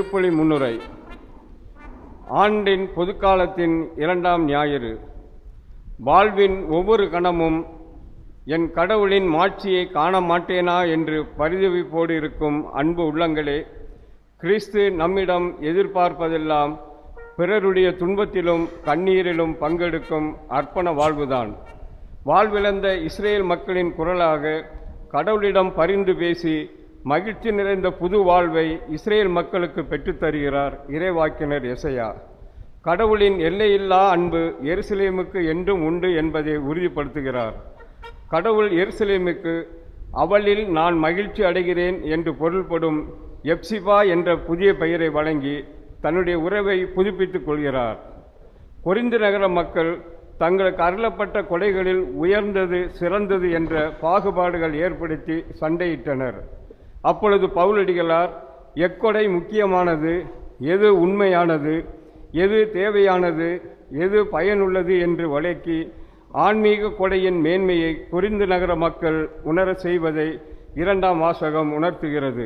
திருப்பலி முன்னுரை. ஆண்டின் பொதுக்காலத்தின் 2ஆம் ஞாயிறு. வாழ்வின் ஒவ்வொரு கணமும் என் கடவுளின் மாட்சியை காண மாட்டேனா என்று பரிதவிப்போடு இருக்கும் அன்பு உள்ளங்களே, கிறிஸ்து நம்மிடம் எதிர்பார்ப்பதெல்லாம் பிறருடைய துன்பத்திலும் கண்ணீரிலும் பங்கெடுக்கும் அர்ப்பண வாழ்வுதான். வாழ்விழந்த இஸ்ரேல் மக்களின் குரலாக கடவுளிடம் பரிந்து பேசி மகிழ்ச்சி நிறைந்த புது வாழ்வை இஸ்ரேல் மக்களுக்கு பெற்றுத்தருகிறார் இறைவாக்கினர் எசையா. கடவுளின் எல்லையில்லா அன்பு எருசலேமுக்கு என்றும் உண்டு என்பதை உறுதிப்படுத்துகிறார். கடவுள் எருசலேமுக்கு அவளில் நான் மகிழ்ச்சி அடைகிறேன் என்று பொருள்படும் எப்சிபா என்ற புதிய பெயரை வழங்கி தன்னுடைய உறவை புதுப்பித்துக் கொள்கிறார். கொரிந்து நகர மக்கள் தங்களுக்கு அருளப்பட்ட கொடைகளில் உயர்ந்தது சிறந்தது என்ற பாகுபாடுகள் ஏற்படுத்தி சண்டையிட்டனர். அப்பொழுது பவுலடிகளார் எக்கொடை முக்கியமானது, எது உண்மையானது, எது தேவையானது, எது பயனுள்ளது என்று வழக்கி ஆன்மீக கொடையின் மேன்மையை கொரிந்து நகர மக்கள் உணர செய்வதை 2ஆம் வாசகம் உணர்த்துகிறது.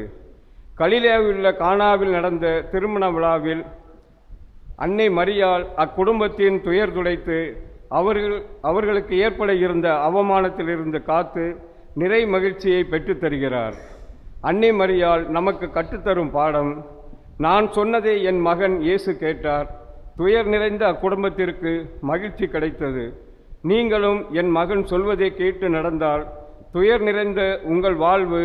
கலிலேயாவில் உள்ள கானாவில் நடந்த திருமண விழாவில் அன்னை மரியாள் அக்குடும்பத்தின் துயர் துடைத்து அவர்களுக்கு ஏற்பட இருந்த அவமானத்திலிருந்து காத்து நிறை மகிழ்ச்சியை பெற்றுத்தருகிறார். அன்னை மரியாள் நமக்கு கற்றுத்தரும் பாடம், நான் சொன்னதை என் மகன் இயேசு கேட்டார், துயர் நிறைந்த அக்குடும்பத்திற்கு மகிழ்ச்சி கிடைத்தது. நீங்களும் என் மகன் சொல்வதை கேட்டு நடந்தால் துயர் நிறைந்த உங்கள் வாழ்வு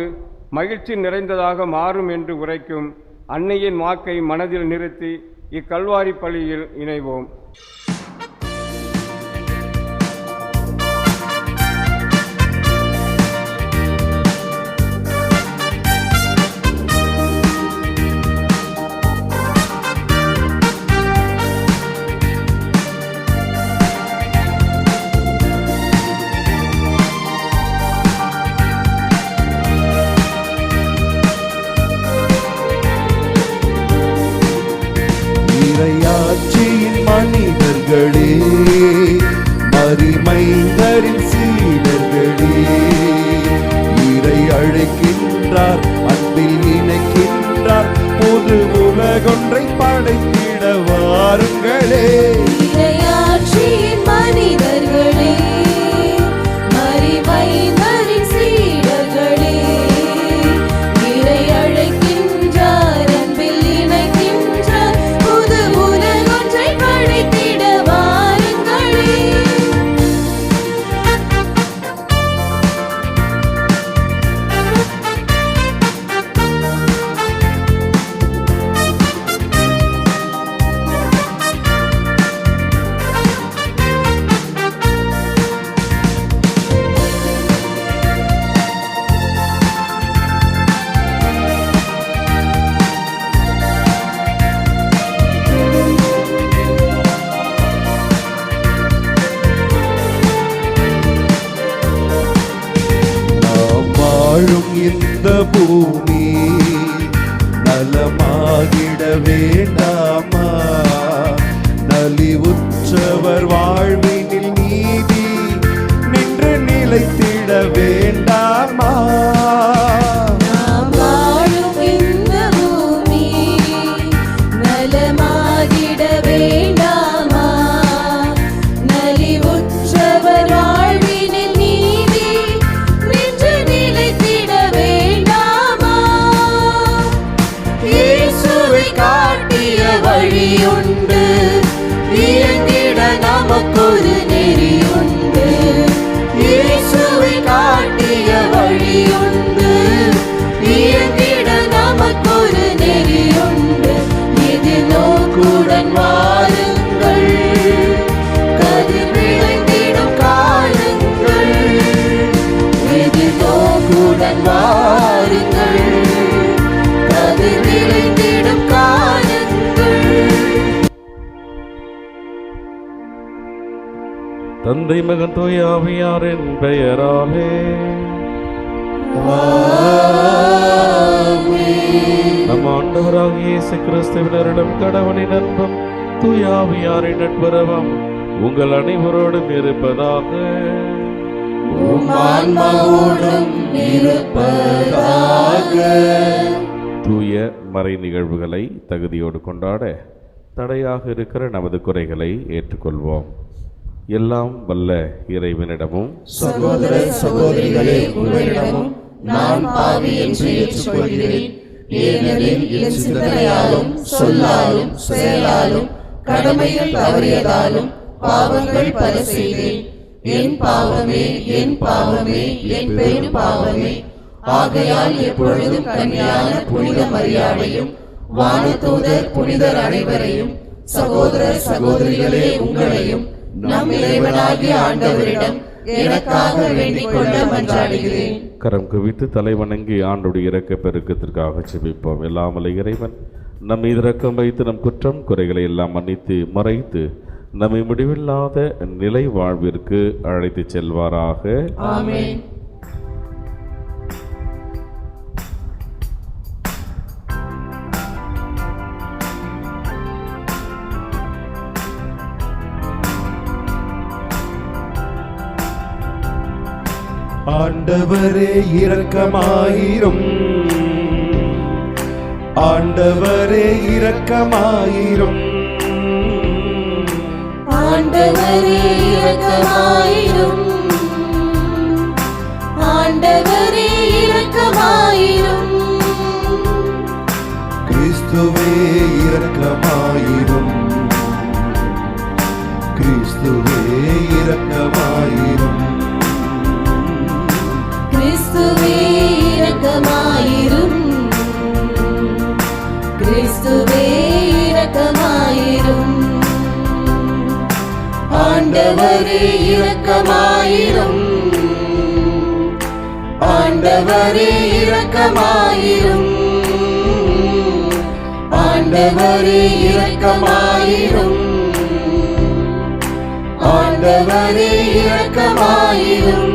மகிழ்ச்சி நிறைந்ததாக மாறும் என்று உரைக்கும் அன்னையின் வாக்கை மனதில் நிறுத்தி இக்கல்வாரி பலியில் இணைவோம். இறையாட்சியின் மனிதர்களே, மரிமைந்தரின் சீடர்களே, இறை அழைக்கின்றார், அன்பில் இணைக்கின்றார், புது உலகொன்றை படைத்திட வாருங்களே. இறையாட்சியின் மனிதர்களே, மரிமைந்தரின் சீடர்களே, இறை அழைக்கின்றார், அன்பில் இணைக்கின்றார், புது உலகொன்றை படைத்திட வாருங்களே. இந்த பூமி நலமாகிட வேண்டாமா? நலிவுற்றவர் வாழ்வினில் நீதி நின்று நிலைத்திட வேண்டாமா? வழியுண்டு இயங்கிட நமக்கொரு நெறியுண்டு. இயேசுவை காட்டிய வழியுண்டு இயங்கிட நமக்கொரு நெறியுண்டு. இது நோக்குடன் வாருங்கள், கதிர் விளைந்திடும் காலங்கள். இது நோக்குடன் வாருங்கள், கதிர் விளைந்திடும் காலங்கள். தந்தை மகன் தூய ஆவியாரின் பெயராலே நம் ஆண்டவராகிய இயேசு கிறிஸ்துவினரிடம் கடவுளின் அன்பும் தூய ஆவியாரின் நட்புறவும் உங்கள் அனைவரோடும் இருப்பதாக. உம் ஆன்மாவோடும் இருப்பதாக. தூய மறை நிகழ்வுகளை தகுதியோடு கொண்டாட தடையாக இருக்கிற நமது குறைகளை ஏற்றுக்கொள்வோம். எல்லாம் வல்ல இறைவனிடமும் சகோதர சகோதரிகளே, உங்களிடமும் நான் பாவி என்று ஏற்றுக்கொள்கிறேன். ஏனெனில் என் சிந்தனையாலும் சொல்லாலும் செயலாலும் கடமைகள் தவறியதாலும் பாவங்கள் பல செய்தேன். என் பாவமே, என் பாவமே, என் பெரும் பாவமே. ஆகையால் எப்பொழுதும் கன்னியான புனித மரியாதையும் வானதூதர் புனிதர் அனைவரையும் சகோதர சகோதரிகளே உங்களையும் நம் இறைவனாகிய ஆண்டவரிடம் எனக்காக வேண்டிக் கொள்ள மன்றாடுகிறேன். கரம் குவித்து தலை வணங்கி ஆண்டுடைய இரக்க பெருக்கத்திற்காக செபிப்போம். எல்லாமலை இறைவன் நம் மீது இரக்கம் வைத்து நம் குற்றம் குறைகளை எல்லாம் மன்னித்து மறைத்து நம்மை முடிவில்லாத நிலை வாழ்விற்கு அழைத்து செல்வாராக. ஆமென். ஆண்டவரே இரக்கமாயிரும், ஆண்டவரே இரக்கமாயிரும், ஆண்டவரே இரக்கமாயிரும், ஆண்டவரே இரக்கமாயிரும். கிறிஸ்துவே இரக்கமாயிரும், கிறிஸ்துவே இரக்கமாயிரும், கிறிஸ்துவே இரக்கமாயிரும், கிறிஸ்துவே இரக்கமாயிரும். ஆண்டவரே இரக்கமாயிரும், ஆண்டவரே இரக்கமாயிரும், ஆண்டவரே இரக்கமாயிரும், ஆண்டவரே இரக்கமாயிரும்.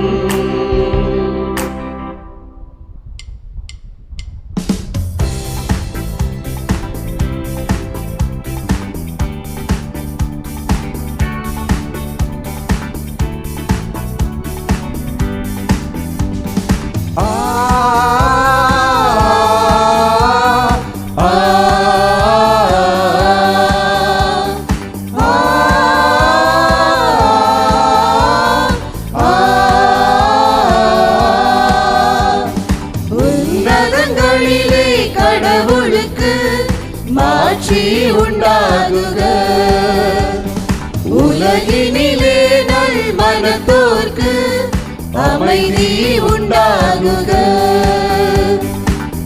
உன்னதங்களிலே கடவுளுக்கு மாட்சி உண்டாகுக, உலகினிலே நல் மனத்தோர்க்கு அமைதி உண்டாகுக.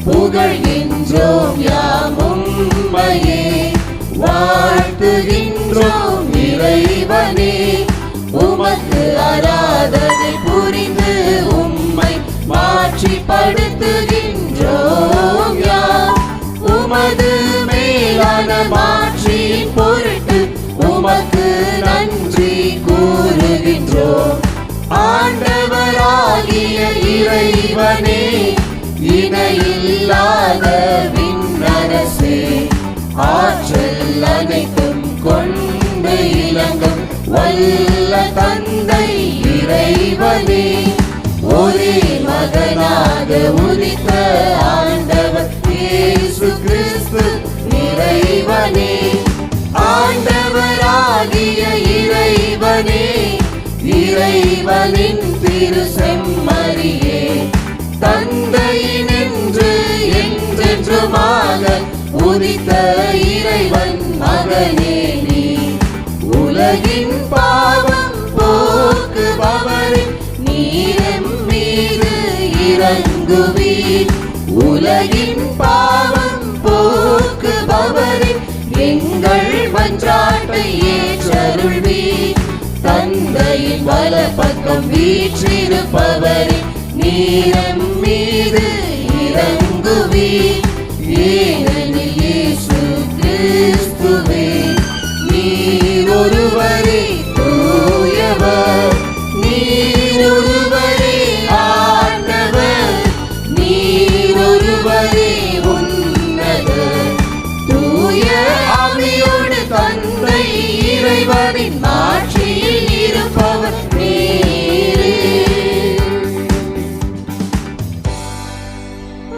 புகழ்கின்றோம் யாமும் உம்மையே, வாழ்த்துகின்றோம் இறைவனே. உமக்கு ஆராதனை புரிந்து உம்மை மாட்சிப்படுத்துகின்றோம் யாம். உமது மேலான மாட்சியின் பொருட்டு உமக்கு நன்றி கூறுகின்றோம். ஆண்டவராகிய இறைவனே, இணையில்லாத விண்ணரசே, ஆற்றல் அனைத்தும் கொண்டு இலங்கும் வல்ல தந்தை இறைவனே, ஒரே மகனாக உதித்த ஆண்டவர் இயேசு கிறிஸ்து இறைவனே. ஆண்டவராகிய இறைவனே, இறைவனின் திரு செம்மறியே, தந்தையினின்று என்றென்றுமாக உதித்த இறைவன் மகனே நீ. உலகின் பாவம் போக்குபவரின் நீரம் மீது இறங்குவீர். உலகின் பாவம் போக்குபவரின் எங்கள் மன்றாட்டை ஏற்றருள்வீர். தந்தையின் வலப்பக்கம் வீற்றிருப்பவரின் நீரம் மீது இறங்குவீர். ஏனெனில் இயேசு கிறிஸ்துவே நீர் ஒருவரே தூயவர், நீர் ஒருவரே ஆண்டவர், நீர் ஒருவரே உன்னதர். தூய ஆவியோடு தந்தை இறைவனின் மாட்சியில் இருப்பவர் நீரே.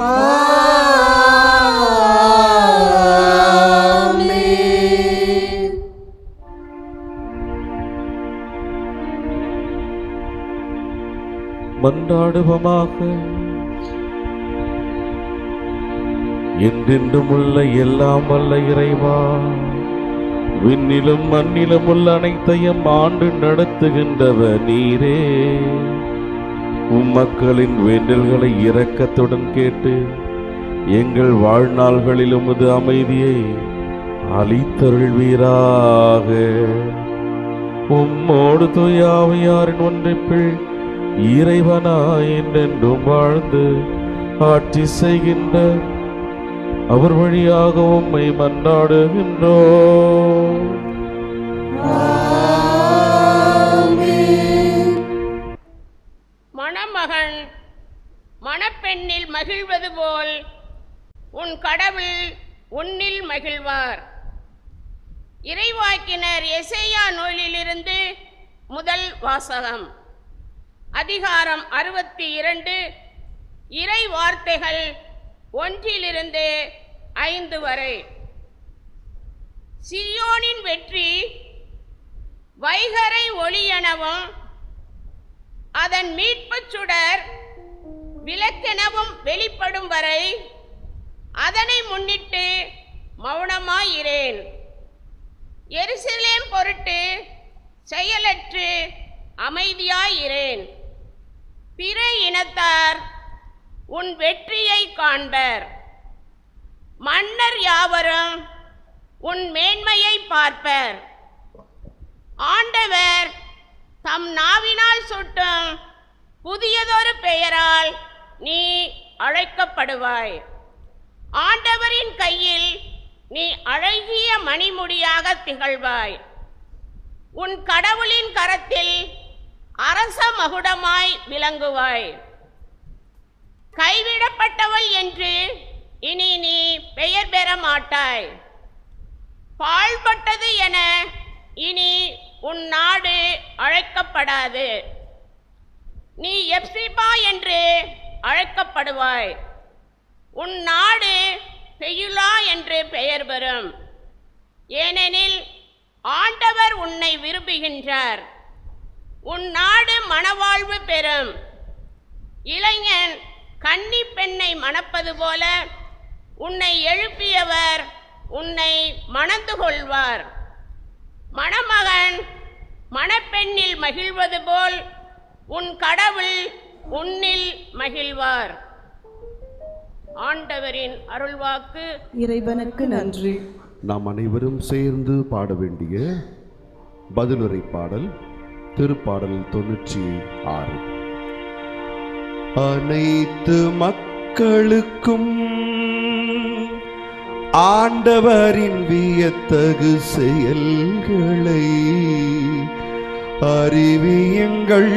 ஆமென். மன்றாடுவோமாக. என்றென்றும் உள்ள எல்லாம் வல்ல இறைவா, விண்ணிலும் மண்ணிலும் உள்ள அனைத்தையும் ஆண்டு நடத்துகின்றவர் நீரே. மக்களின் வேண்டல்களை இரக்கத்துடன் கேட்டு எங்கள் வாழ்நாள்களில் உமது அமைதியை அளித்தருள்வீராக. உம்மோடு தூயாவியாரின் ஒன்றிப்பில் இறைவனாய் என்றென்றும் வாழ்ந்து ஆட்சி செய்கின்ற அவர் வழியாக உம்மை மன்றாடுகின்றோம். மணமகன் மணப்பெண்ணில் மகிழ்வது போல் உன் கடவுள் உன்னில் மகிழ்வார். இறைவாக்கினர் எசேயா நூலிலிருந்து முதல் வாசகம். அதிகாரம் 62, இறை வார்த்தைகள் 1 - 5 வரை. சீயோனின் வெற்றி வைகறை ஒளி எனவும் அதன் மீட்புச் சுடர் விளக்கெனவும் வெளிப்படும் வரை அதனை முன்னிட்டு மௌனமாயிரேன். எருசலேம் பொருட்டு செயலற்று அமைதியாயிரேன். பிற இனத்தார் உன் வெற்றியை காண்பர். மன்னர் யாவரும் உன் மேன்மையை பார்ப்பர். ஆண்டவர் தம் நாவினால் சுட்டும் புதியதொரு பெயரால் நீ அழைக்கப்படுவாய். ஆண்டவரின் கையில் நீ அழகிய மணிமுடியாக திகழ்வாய். உன் கடவுளின் கரத்தில் அரச மகுடமாய் விளங்குவாய். கைவிடப்பட்டவள் என்று இனி நீ பெயர் பெற மாட்டாய். பாழ்பட்டது என இனி உன் நாடு அழைக்கப்படாது. நீ எப்சிபா என்று அழைக்கப்படுவாய். உன் நாடு பெயுலா என்று பெயர் பெறும். ஏனெனில் ஆண்டவர் உன்னை விரும்புகின்றார். உன் நாடு மணவாழ்வு பெறும். இளைஞன் கன்னி பெண்ணை மணப்பது போல உன்னை எழுப்பியவர் உன்னை மணந்து கொள்வார். மணமகன் மணப்பெண்ணில் மகிழ்வது போல் உன் கடவுள் உன்னில் மகிழ்வார். ஆண்டவரின் அருள்வாக்கு. இறைவனுக்கு நன்றி. நாம் அனைவரும் சேர்ந்து பாட வேண்டிய பதிலுரை பாடல் திருப்பாடல் 96. அனைத்து மக்களுக்கும் ஆண்டவரின் வியத்தகு செயல்களை அறிவியுங்கள்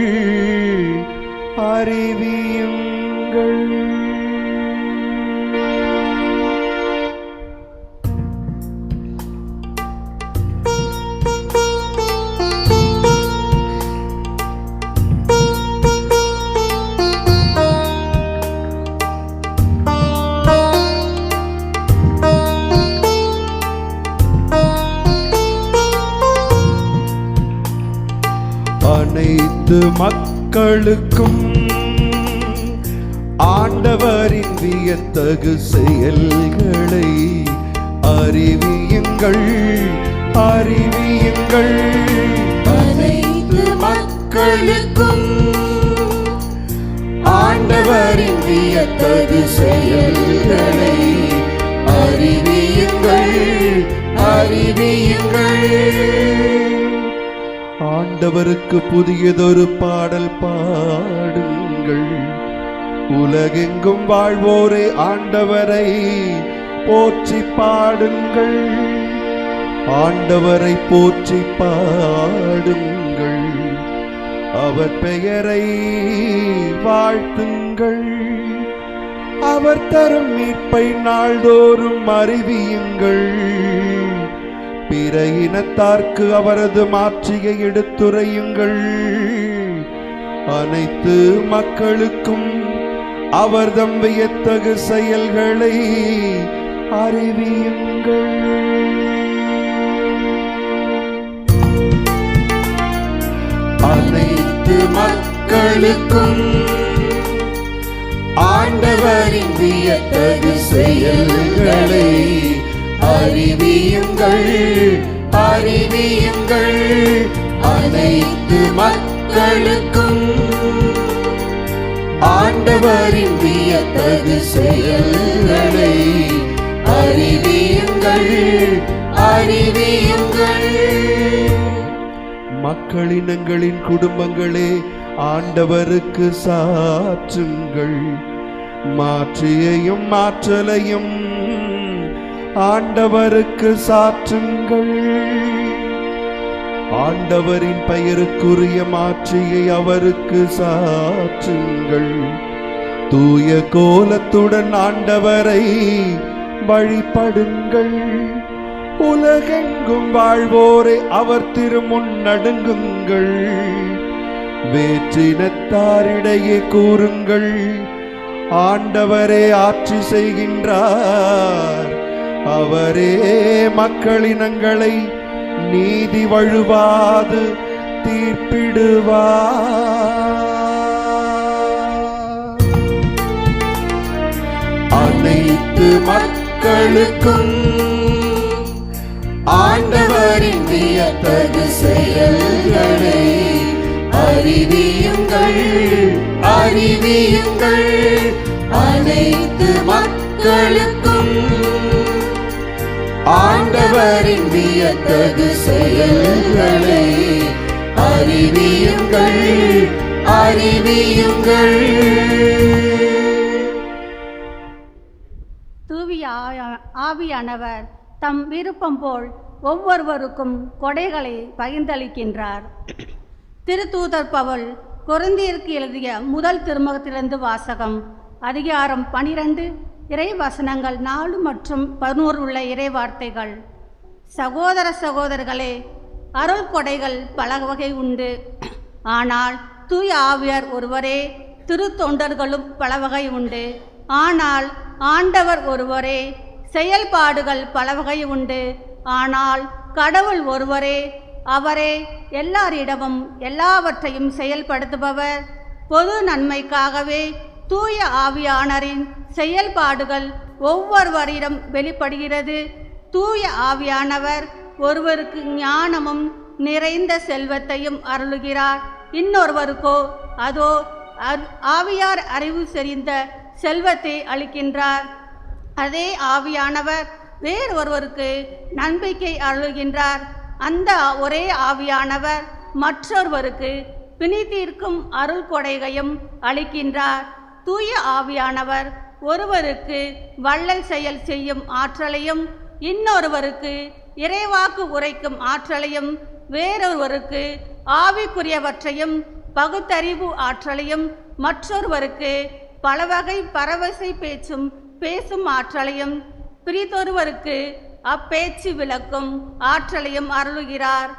அறிவியுங்கள். அனைத்து மக்களுக்கும் ஆண்டவரின் வியத்தகு செயல்களை அறிவியுங்கள் அறிவியுங்கள். அனைத்து மக்களுக்கும் ஆண்டவரின் வியத்தகு செயல்களை அறிவியுங்கள் அறிவியுங்கள். ஆண்டவருக்கு புதியதொரு பாடல் பாடுங்கள். உலகெங்கும் வாழ்வோரே ஆண்டவரை போற்றி பாடுங்கள். ஆண்டவரை போற்றி பாடுங்கள். அவர் பெயரை வாழ்த்துங்கள். அவர் தரும் மீட்பை நாள்தோறும் அறிவியுங்கள். பிற இனத்தார்க்கு அவரது மாட்சியை எடுத்துரையுங்கள். அனைத்து மக்களுக்கும் அவர்தம் வியத்தகு செயல்களை அறிவியுங்கள். அனைத்து மக்களுக்கும் வியத்தகு செயல்களை அறிவியுங்கள் அறிவியுங்கள் அனைத்து மக்களுக்கும். ஆண்டவரின் வியத்தகு செயல்களை அறிவியுங்கள் அறிவியுங்கள். மக்களினங்களின் குடும்பங்களே ஆண்டவருக்கு சாற்றுங்கள். மாற்றியையும் மாற்றலையும் ஆண்டவருக்கு சாற்றுங்கள். ஆண்டவரின் பெயருக்குரிய மாற்றியை அவருக்கு சாற்றுங்கள். தூய கோலத்துடன் ஆண்டவரை வழிபடுங்கள். உலகெங்கும் வாழ்வோரை அவர் திருமுன் நடுங்குங்கள். வேற்றினத்தாரிடையே கூறுங்கள், ஆண்டவரே ஆட்சி செய்கின்றார். அவரே மக்களினங்களை நீதி வழுவாது தீர்ப்பிடுவார். அனைத்து மக்களுக்கும் ஆண்டவரின் வியத்தகு செயல்களை அறிவியுங்கள் அறிவியுங்கள் அனைத்து மக்களுக்கும். ஆண்டவரின் வியத்தகு செயல்களை அறிவியுங்கள் அறிவியுங்கள். தூய ஆவியானவர் தம் விருப்பம் போல் ஒவ்வொருவருக்கும் கொடைகளை பகிர்ந்தளிக்கின்றார். திருத்தூதர் பவுல் கொரிந்தியருக்கு எழுதிய முதல் திருமுகத்திலிருந்து வாசகம். அதிகாரம் 12 இறை வசனங்கள் 4 மற்றும் 11 உள்ள இறை வார்த்தைகள். சகோதர சகோதரர்களே, அருள் கொடைகள் பல வகை உண்டு. ஆனால் தூய ஆவியார் ஒருவரே. திருத்தொண்டர்களும் பல வகை உண்டு. ஆனால் ஆண்டவர் ஒருவரே. செயல்பாடுகள் பல வகை உண்டு. ஆனால் கடவுள் ஒருவரே. அவரே எல்லாரிடமும் எல்லாவற்றையும் செயல்படுத்துபவர். பொது நன்மைக்காகவே தூய ஆவியானரின் செயல்பாடுகள் ஒவ்வொருவரிடம் வெளிப்படுகிறது. தூய ஆவியானவர் ஒருவருக்கு ஞானமும் நிறைந்த செல்வத்தையும் அருளுகிறார். இன்னொருவருக்கோ அதோ ஆவியார் அறிவு செறிந்த செல்வத்தை அளிக்கின்றார். அதே ஆவியானவர் வேறொருவருக்கு நம்பிக்கை அருளுகின்றார். அந்த ஒரே ஆவியானவர் மற்றொருவருக்கு பிணித்தீர்க்கும் அருள் கொடைகையும் அளிக்கின்றார். தூய ஆவியானவர் ஒருவருக்கு வள்ளல் செயல் செய்யும் ஆற்றலையும் இன்னொருவருக்கு இறைவாக்கு உரைக்கும் ஆற்றலையும் வேறொருவருக்கு ஆவிக்குரியவற்றையும் பகுத்தறிவு ஆற்றலையும் மற்றொருவருக்கு பலவகை பரவசை பேசும் ஆற்றலையும் பிரித்தொருவருக்கு அப்பேச்சு விளக்கும் ஆற்றலையும் அருளுகிறார்.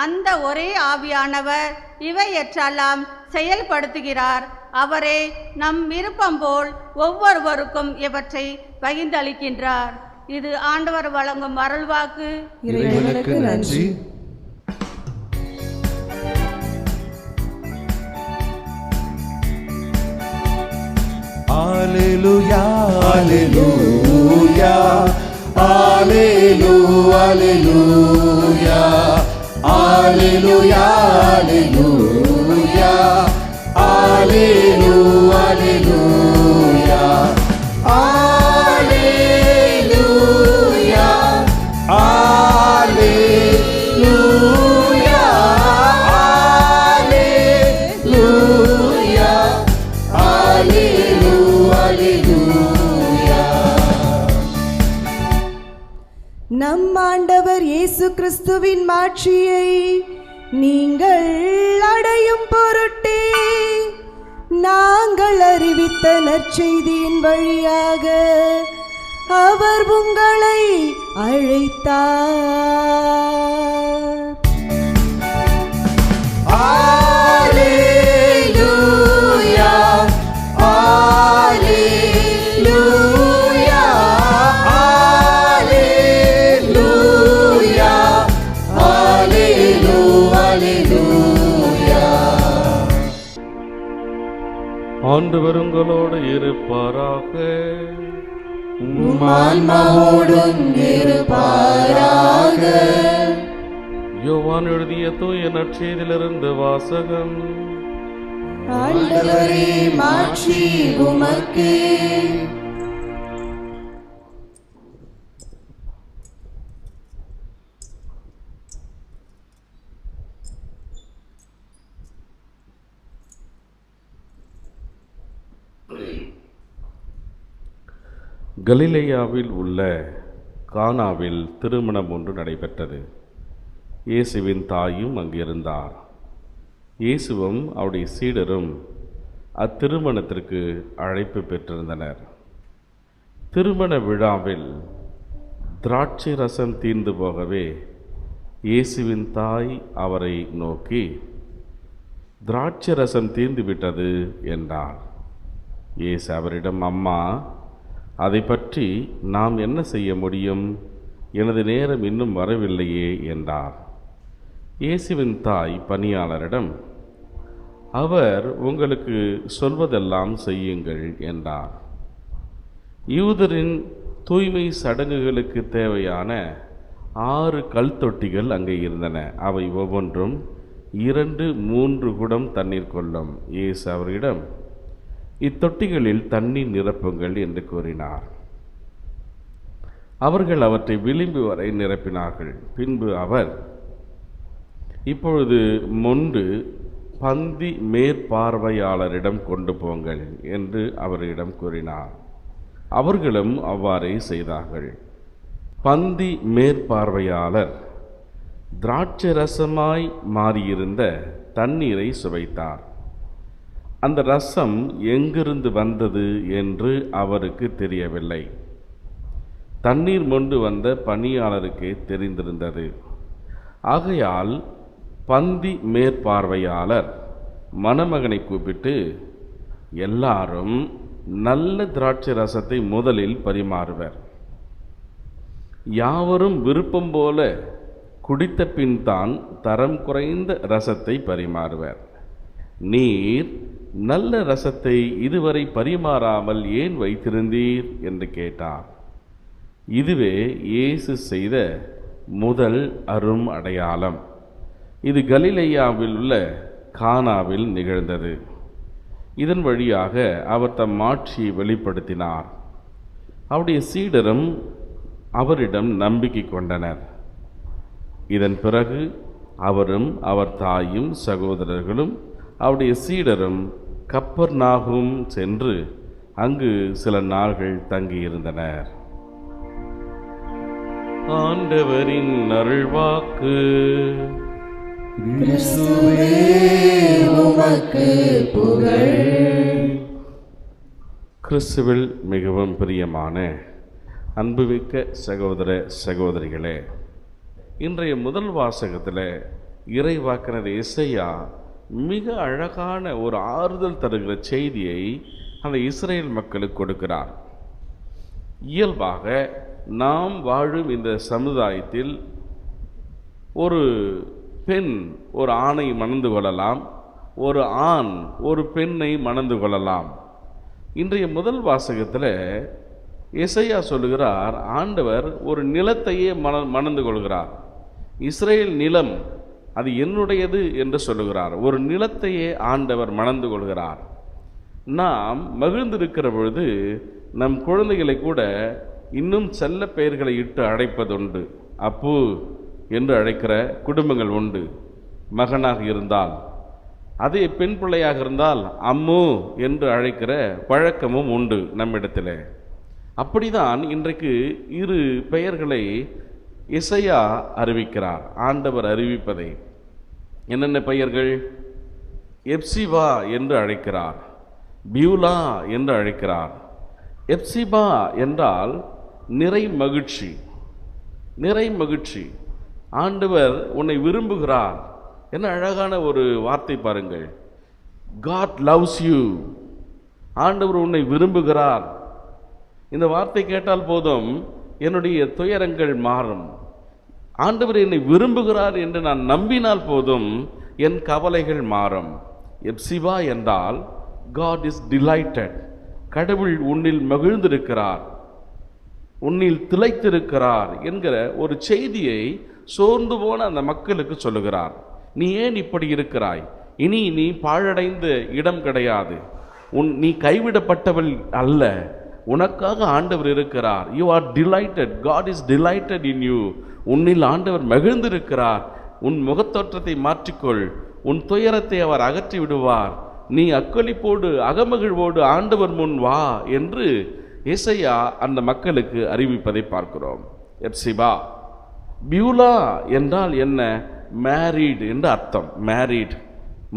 அந்த ஒரே ஆவியானவர் இவையற்றெல்லாம் செயல்படுத்துகிறார். அவரே நம் விருப்பம் போல் ஒவ்வொருவருக்கும் இவற்றை பகிர்ந்தளிக்கின்றார். இது ஆண்டவர் வழங்கும் அருள்வாக்கு. இறைவனுக்கு நன்றி. Alleluia, alleluia, alleluia, alleluia, alleluia, alleluia, alleluia, alleluia, alleluia, நம் ஆண்டவர் இயேசு கிறிஸ்துவின் மாட்சியை நீங்கள் அடையும் பொருட்டே நாங்கள் அறிவித்த நற்செய்தியின் வழியாக அவர் உங்களை அழைத்தார். Alleluia, alleluia, alleluia, alleluia, alleluia. ஆண்டவர் உங்களோடு இருப்பாராக. ஆன்மாவோடும் இருப்பாராக. யோவான் எழுதிய தூய நற்செய்தியிலிருந்து வாசகம். ஆண்டவரே, மாட்சி உமக்கே. கலிலேயாவில் உள்ள கானாவில் திருமணம் ஒன்று நடைபெற்றது. இயேசுவின் தாயும் அங்கிருந்தார். இயேசுவும் அவருடைய சீடரும் அத்திருமணத்திற்கு அழைப்பு பெற்றிருந்தனர். திருமண விழாவில் திராட்சை ரசம் தீர்ந்து போகவே இயேசுவின் தாய் அவரை நோக்கி, திராட்சை ரசம் தீர்ந்து விட்டது என்றார். இயேசு அவரிடம், அம்மா, அதை பற்றி நாம் என்ன செய்ய முடியும்? எனது நேரம் இன்னும் வரவில்லையே என்றார். இயேசுவின் தாய் பணியாளரிடம், அவர் உங்களுக்கு சொல்வதெல்லாம் செய்யுங்கள் என்றார். யூதரின் தூய்மை சடங்குகளுக்கு தேவையான 6 கல் தொட்டிகள் அங்கே இருந்தன. அவை ஒவ்வொன்றும் 2-3 குடம் தண்ணீர் கொள்ளும். இயேசு அவரிடம், இத்தொட்டிகளில் தண்ணீர் நிரப்புங்கள் என்று கூறினார். அவர்கள் அவற்றை விளிம்பு வரை நிரப்பினார்கள். பின்பு அவர், இப்பொழுது மொண்டு பந்தி மேற்பார்வையாளரிடம் கொண்டு போங்கள் என்று அவரிடம் கூறினார். அவர்களும் அவ்வாறே செய்தார்கள். பந்தி மேற்பார்வையாளர் திராட்சை ரசமாய் மாறியிருந்த தண்ணீரை சுவைத்தார். அந்த ரசம் எங்கிருந்து வந்தது என்று அவருக்கு தெரியவில்லை. தண்ணீர் மொண்டு வந்த பணியாளருக்கே தெரிந்திருந்தது. ஆகையால் பந்தி மேற்பார்வையாளர் மணமகனை கூப்பிட்டு, எல்லாரும் நல்ல திராட்சை ரசத்தை முதலில் பரிமாறுவர். யாவரும் விருப்பம் போல குடித்த பின் தான் தரம் குறைந்த ரசத்தை பரிமாறுவர். நீர் நல்ல ரசத்தை இதுவரை பரிமாறாமல் ஏன் வைத்திருந்தீர் என்று கேட்டார். இதுவே இயேசு செய்த முதல் அரும் அடையாளம். இது கலிலேயாவில் உள்ள கானாவில் நிகழ்ந்தது. இதன் வழியாக அவர் தம் மாட்சியை வெளிப்படுத்தினார். அவருடைய சீடரும் அவரிடம் நம்பிக்கை கொண்டனர். இதன் பிறகு அவரும் அவர் தாயும் சகோதரர்களும் அவருடைய சீடரும் கப்பர்நாகும் சென்று அங்கு சில நாள்கள் தங்கியிருந்தனர். ஆண்டவரின் அருள்வாக்கு. கிறிஸ்துவே, உமக்கு புகழ். கிறிஸ்துவில் மிகவும் பிரியமான அன்புமிக்க சகோதர சகோதரிகளே, இன்றைய முதல் வாசகத்தில் இறைவாக்கினர் எசையா மிக அழகான ஒரு ஆறுதல் தருகிற செய்தியை அந்த இஸ்ரேல் மக்களுக்கு கொடுக்கிறார். இயல்பாக நாம் வாழும் இந்த சமுதாயத்தில் ஒரு பெண் ஒரு ஆணை மணந்து கொள்ளலாம், ஒரு ஆண் ஒரு பெண்ணை மணந்து கொள்ளலாம். இன்றைய முதல் வாசகத்தில் எசையா சொல்லுகிறார், ஆண்டவர் ஒரு நிலத்தையே மணந்து கொள்கிறார். இஸ்ரேல் நிலம் அது என்னுடையது என்று சொல்லுகிறார். ஒரு நிலத்தையே ஆண்டவர் மணந்து கொள்கிறார். நாம் மகிழ்ந்திருக்கிற பொழுது நம் குழந்தைகளை கூட இன்னும் செல்ல பெயர்களை இட்டு அழைப்பதுண்டு. அப்பு என்று அழைக்கிற குடும்பங்கள் உண்டு. மகனாக இருந்தால், அதே பெண் பிள்ளையாக இருந்தால் அம்மு என்று அழைக்கிற பழக்கமும் உண்டு நம்மிடத்தில். அப்படிதான் இன்றைக்கு 2 பெயர்களை எசையா அறிவிக்கிறார். ஆண்டவர் அறிவிப்பதை என்னென்ன பெயர்கள்? எப்சிபா என்று அழைக்கிறார், பியூலா என்று அழைக்கிறார். எப்சிபா என்றால் நிறை மகிழ்ச்சி, நிறை மகிழ்ச்சி. ஆண்டவர் உன்னை விரும்புகிறார். என்ன அழகான ஒரு வார்த்தை பாருங்கள். God loves you. ஆண்டவர் உன்னை விரும்புகிறார். இந்த வார்த்தை கேட்டால் போதும், என்னுடைய துயரங்கள் மாறும். ஆண்டவர் என்னை விரும்புகிறார் என்று நான் நம்பினால் போதும், என் கவலைகள் மாறும். எப்சிபா என்றால் காட் இஸ் டிலைட்டட். கடவுள் உன்னில் மகிழ்ந்திருக்கிறார், உன்னில் திளைத்திருக்கிறார் என்கிற ஒரு செய்தியை சோர்ந்து போன அந்த மக்களுக்கு சொல்லுகிறார். நீ ஏன் இப்படி இருக்கிறாய்? இனி நீ பாழடைந்த இடம் கிடையாது, நீ கைவிடப்பட்டவள் அல்ல, உனக்காக ஆண்டவர் இருக்கிறார். You are delighted, God is delighted in you. உன்னில் ஆண்டவர் மகிழ்ந்திருக்கிறார். உன் முகத்தோற்றத்தை மாற்றிக்கொள், உன் துயரத்தை அவர் அகற்றி விடுவார். நீ அக்களிப்போடு அகமகிழ்வோடு ஆண்டவர் முன் வா என்று ஏசாயா அந்த மக்களுக்கு அறிவிப்பதை பார்க்கிறோம். எப்சிபா, பியூலா என்றால் என்ன? மேரீடு என்று அர்த்தம். மேரீட்,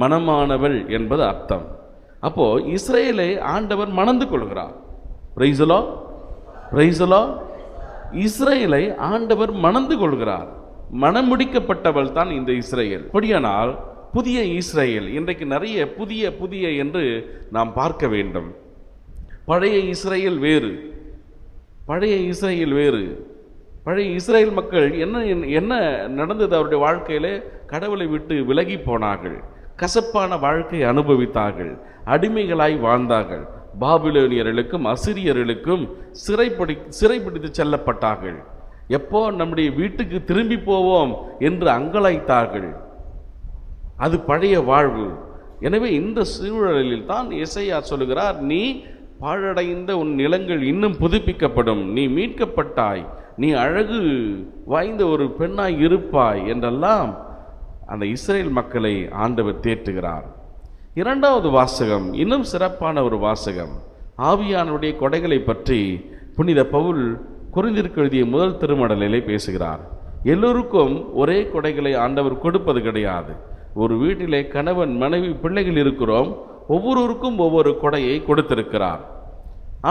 மணமானவள் என்பது அர்த்தம். அப்போ இஸ்ரேலை ஆண்டவர் மணந்து கொள்கிறார். Praise the Lord, praise the Lord. இஸ்ரேலை ஆண்டவர் மணந்து கொள்கிறார். மனம் முடிக்கப்பட்டவள் தான் இந்த இஸ்ரேல். அப்படியானால் புதிய இஸ்ரேல், இன்றைக்கு நிறைய புதிய புதிய என்று நாம் பார்க்க வேண்டும். பழைய இஸ்ரேல் வேறு, பழைய இஸ்ரேல் வேறு. பழைய இஸ்ரேல் மக்கள் என்ன நடந்தது? அவருடைய வாழ்க்கையிலே கடவுளை விட்டு விலகி போனார்கள், கசப்பான வாழ்க்கையை அனுபவித்தார்கள், அடிமைகளாய் வாழ்ந்தார்கள். பாபிலோனியர்களுக்கும் அசிரியர்களுக்கும் சிறைப்பிடித்து செல்லப்பட்டார்கள். எப்போ நம்முடைய வீட்டுக்கு திரும்பி போவோம் என்று அங்கலாய்த்தார்கள். அது பழைய வாழ்வு. எனவே இந்த சூழலில் தான் ஏசாயா சொல்லுகிறார், நீ பாழடைந்த உன் நிலங்கள் இன்னும் புதுப்பிக்கப்படும், நீ மீட்கப்பட்டாய், நீ அழகு வாய்ந்த ஒரு பெண்ணாய் இருப்பாய் என்றெல்லாம் அந்த இஸ்ரேல் மக்களை ஆண்டவர் தேற்றுகிறார். இரண்டாவது வாசகம் இன்னும் சிறப்பான ஒரு வாசகம். ஆவியானுடைய கொடைகளை பற்றி புனித பவுல் கொரிந்தியருக்கு எழுதிய முதல் திருமடலிலே பேசுகிறார். எல்லோருக்கும் ஒரே கொடைகளை ஆண்டவர் கொடுப்பது கிடையாது. ஒரு வீட்டிலே கணவன் மனைவி பிள்ளைகள் இருக்கிறோம், ஒவ்வொருவருக்கும் ஒவ்வொரு கொடையை கொடுத்திருக்கிறார்.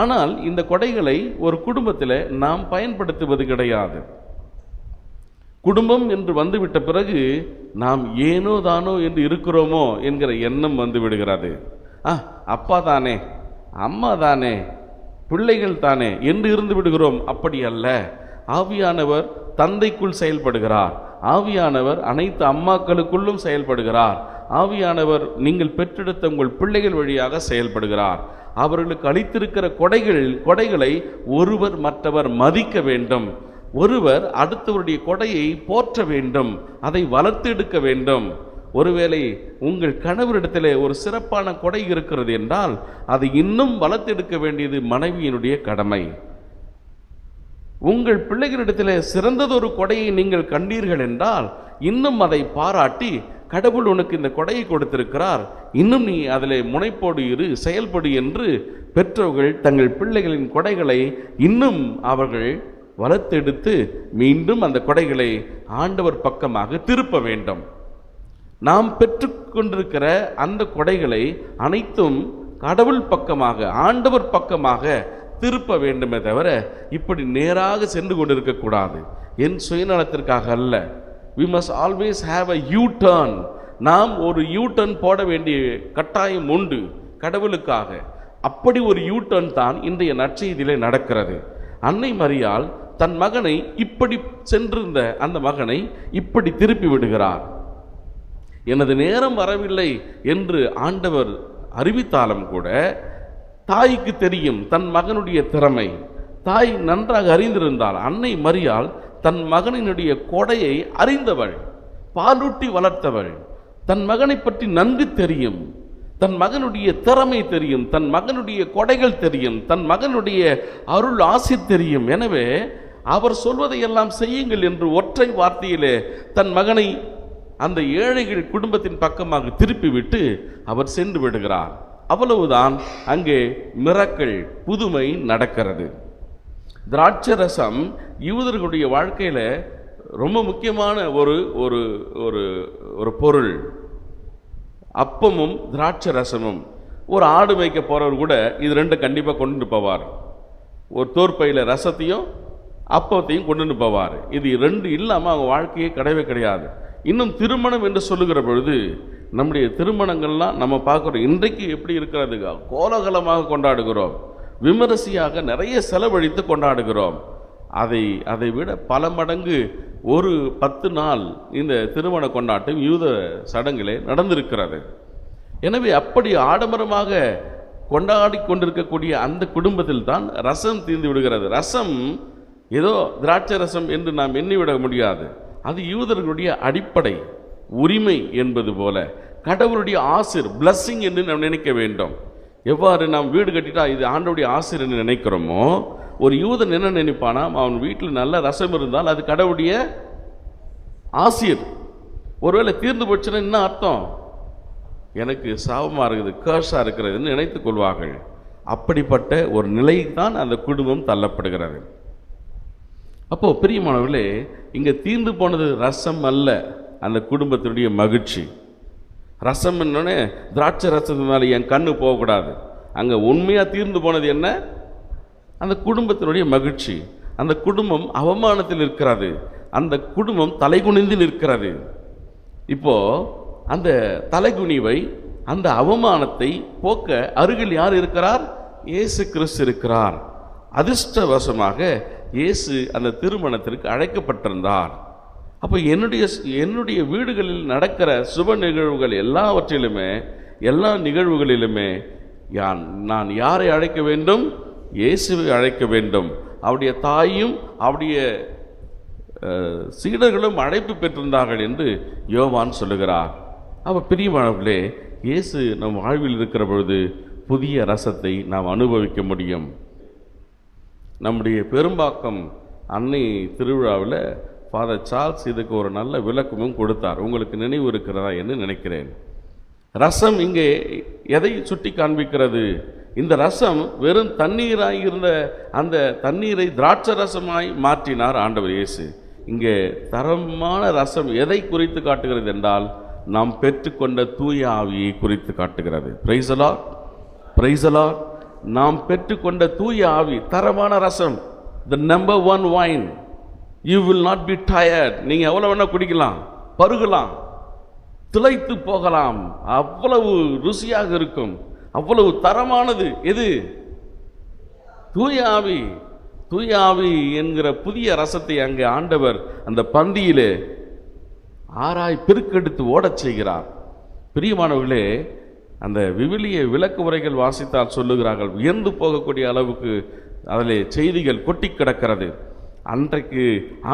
ஆனால் இந்த கொடைகளை ஒரு குடும்பத்தில் நாம் பயன்படுத்துவது கிடையாது. குடும்பம் என்று வந்துவிட்ட பிறகு நாம் ஏனோ தானோ என்று இருக்கிறோமோ என்கிற எண்ணம் வந்து விடுகிறது. அப்பா தானே, அம்மா தானே, பிள்ளைகள் தானே என்று இருந்து விடுகிறோம். அப்படி அல்ல. ஆவியானவர் தந்தைக்குள் செயல்படுகிறார், ஆவியானவர் அனைத்து அம்மாக்களுக்குள்ளும் செயல்படுகிறார், ஆவியானவர் நீங்கள் பெற்றெடுத்த உங்கள் பிள்ளைகள் வழியாக செயல்படுகிறார். அவர்களுக்கு அளித்திருக்கிற கொடைகளை ஒருவர் மற்றவர் மதிக்க வேண்டும், ஒருவர் அடுத்தவருடைய கொடையை போற்ற வேண்டும், அதை வளர்த்து எடுக்க வேண்டும். ஒருவேளை உங்கள் கணவரிடத்தில் ஒரு சிறப்பான கொடை இருக்கிறது என்றால் அதை இன்னும் வளர்த்தெடுக்க வேண்டியது மனைவியினுடைய கடமை. உங்கள் பிள்ளைகளிடத்தில் சிறந்ததொரு கொடையை நீங்கள் கண்டீர்கள் என்றால் இன்னும் அதை பாராட்டி, கடவுள் உனக்கு இந்த கொடையை கொடுத்திருக்கிறார், இன்னும் நீ அதில் முனைப்போடு இரு, செயல்படு என்று பெற்றோர்கள் தங்கள் பிள்ளைகளின் கொடைகளை இன்னும் அவர்கள் வளர்த்தெடுத்து மீண்டும் அந்த கொடைகளை ஆண்டவர் பக்கமாக திருப்ப வேண்டும். நாம் பெற்றுக்கொண்டிருக்கிற அந்த கொடைகளை அனைத்தும் கடவுள் பக்கமாக, ஆண்டவர் பக்கமாக திருப்ப வேண்டுமே தவிர இப்படி நேராக சென்று கொண்டிருக்கக்கூடாது. என் சுயநலத்திற்காக அல்ல. we must always have a U-turn. நாம் ஒரு U-turn போட வேண்டிய கட்டாயம் உண்டு கடவுளுக்காக. அப்படி ஒரு U-turn தான் இன்றைய நற்செய்தியிலே நடக்கிறது. அன்னை மரியாள் தன் மகனை இப்படி சென்றிருந்த அந்த மகனை இப்படி திருப்பி விடுகிறார். எனது நேரம் வரவில்லை என்று ஆண்டவர் அறிவித்தாலும் கூட தாய்க்கு தெரியும் தன் மகனுடைய திறமை. தாய் நன்றாக அறிந்திருந்தால், அன்னை மரியாள் தன் மகனினுடைய கொடையை அறிந்தவள், பாலூட்டி வளர்த்தவள், தன் மகனை பற்றி நன்கு தெரியும், தன் மகனுடைய திறமை தெரியும், தன் மகனுடைய கொடைகள் தெரியும், தன் மகனுடைய அருள் ஆசி தெரியும். எனவே அவர் சொல்வதையெல்லாம் செய்யுங்கள் என்று ஒற்றை வார்த்தையிலே தன் மகனை அந்த ஏழைகள் குடும்பத்தின் பக்கமாக திருப்பிவிட்டு அவர் சென்று விடுகிறார். அவ்வளவுதான். அங்கே மிரக்கிள், புதுமை நடக்கிறது. திராட்சரசம் யூதர்களுடைய வாழ்க்கையில ரொம்ப முக்கியமான ஒரு ஒரு ஒரு ஒரு பொருள். அப்பமும் திராட்சரசமும். ஒரு ஆடு மேய்க்க போறவர் கூட இது ரெண்டு கண்டிப்பாக கொண்டு போவார். ஒரு தோற்பையில் ரசத்தையும் அப்பத்தையும் கொண்டு போவார். இது ரெண்டு இல்லாமல் அவங்க வாழ்க்கையே கிடையவே கிடையாது. இன்னும் திருமணம் என்று சொல்லுகிற பொழுது நம்முடைய திருமணங்கள்லாம் நம்ம பார்க்குறோம். இன்றைக்கு எப்படி இருக்கிறது? கோலாகலமாக கொண்டாடுகிறோம், விமரிசையாக நிறைய செலவழித்து கொண்டாடுகிறோம். அதை விட பல மடங்கு ஒரு 10 நாள் இந்த திருமண கொண்டாட்டம் யூத சடங்கிலே நடந்திருக்கிறது. எனவே அப்படி ஆடம்பரமாக கொண்டாடி கொண்டிருக்கக்கூடிய அந்த குடும்பத்தில் தான் ரசம் தீர்ந்து விடுகிறது. ரசம் ஏதோ திராட்சை ரசம் என்று நாம் எண்ணிவிட முடியாது. அது யூதர்களுடைய அடிப்படை உரிமை என்பது போல கடவுளுடைய ஆசீர், பிளஸ்ஸிங் என்று நாம் நினைக்க வேண்டும். எவ்வாறு நாம் வீடு கட்டிட்டா இது ஆண்டவருடைய ஆசீர் என்று நினைக்கிறோமோ, ஒரு யூதன் என்ன நினைப்பானா, அவன் வீட்டில் நல்ல ரசம் இருந்தால் அது கடவுளுடைய ஆசீர். ஒருவேளை தீர்ந்து போச்சுன்னா என்ன அர்த்தம்? எனக்கு சாபமாக இருக்குது, கேர்ஸாக இருக்கிறதுன்னு நினைத்துக் கொள்வார்கள். அப்படிப்பட்ட ஒரு நிலை தான் அந்த குடும்பம் தள்ளப்படுகிறது. அப்போ பிரியமானவர்களே, இங்கே தீர்ந்து போனது ரசம் அல்ல, அந்த குடும்பத்தினுடைய மகிழ்ச்சி. ரசம் என்னன்னே திராட்சை ரசத்தினால என் கண்ணு போகக்கூடாது. அங்கே உண்மையாக தீர்ந்து போனது என்ன? அந்த குடும்பத்தினுடைய மகிழ்ச்சி. அந்த குடும்பம் அவமானத்தில் இருக்கிறது, அந்த குடும்பம் தலைகுனிந்து நிற்கிறது. இப்போ அந்த தலைகுனிவை, அந்த அவமானத்தை போக்க அருகில் யார் இருக்கிறார்? இயேசு கிறிஸ்து இருக்கிறார். அதிர்ஷ்டவசமாக இயேசு அந்த திருமணத்திற்கு அழைக்கப்பட்டிருந்தார். அப்போ என்னுடைய வீடுகளில் நடக்கிற சுப நிகழ்வுகள் எல்லாவற்றிலுமே, எல்லா நிகழ்வுகளிலுமே நான் யாரை அழைக்க வேண்டும்? இயேசுவை அழைக்க வேண்டும். அவருடைய தாயும் அவருடைய சீடர்களும் அழைப்பு பெற்றிருந்தார்கள் என்று யோவான் சொல்லுகிறார். அப்போ பிரியமானவர்களே, இயேசு நம் வாழ்வில் இருக்கிற பொழுது புதிய ரசத்தை நாம் அனுபவிக்க முடியும். நம்முடைய பெரும்பாக்கம் அன்னை திருவிழாவில் ஃபாதர் சார்ல்ஸ் இதுக்கு ஒரு நல்ல விளக்கமும் கொடுத்தார். உங்களுக்கு நினைவு இருக்கிறதா என்று நினைக்கிறேன். ரசம் இங்கே எதை சுட்டி காண்பிக்கிறது? இந்த ரசம் வெறும் தண்ணீராய் இருந்த அந்த தண்ணீரை திராட்சை ரசமாய் மாற்றினார் ஆண்டவர் இயேசு. இங்கே தரமான ரசம் எதை குறித்து காட்டுகிறது என்றால், நாம் பெற்றுக்கொண்ட தூய ஆவியை குறித்து காட்டுகிறது. Praise the Lord, praise the Lord. நாம் பெற்றுக்கொண்ட தூய ஆவி, தரமான ரசம், the number one wine. You will not be tired. நீங்கள் எவ்வளோ வேணால் குடிக்கலாம், பருகலாம், திளைத்து போகலாம். அவ்வளவு ருசியாக இருக்கும், அவ்வளவு தரமானது. எது? தூய ஆவி. தூய ஆவி என்கிற புதிய ரசத்தை அங்கே ஆண்டவர் அந்த பந்தியிலே ஆராய் பெருக்கெடுத்து ஓடச் செய்கிறார். பிரியமானவர்களே, அந்த விவிலிய விளக்கு உரைகள் வாசித்தால் சொல்லுகிறார்கள், வியந்து போகக்கூடிய அளவுக்கு அதிலே செய்திகள் கொட்டி கிடக்கிறது. அன்றைக்கு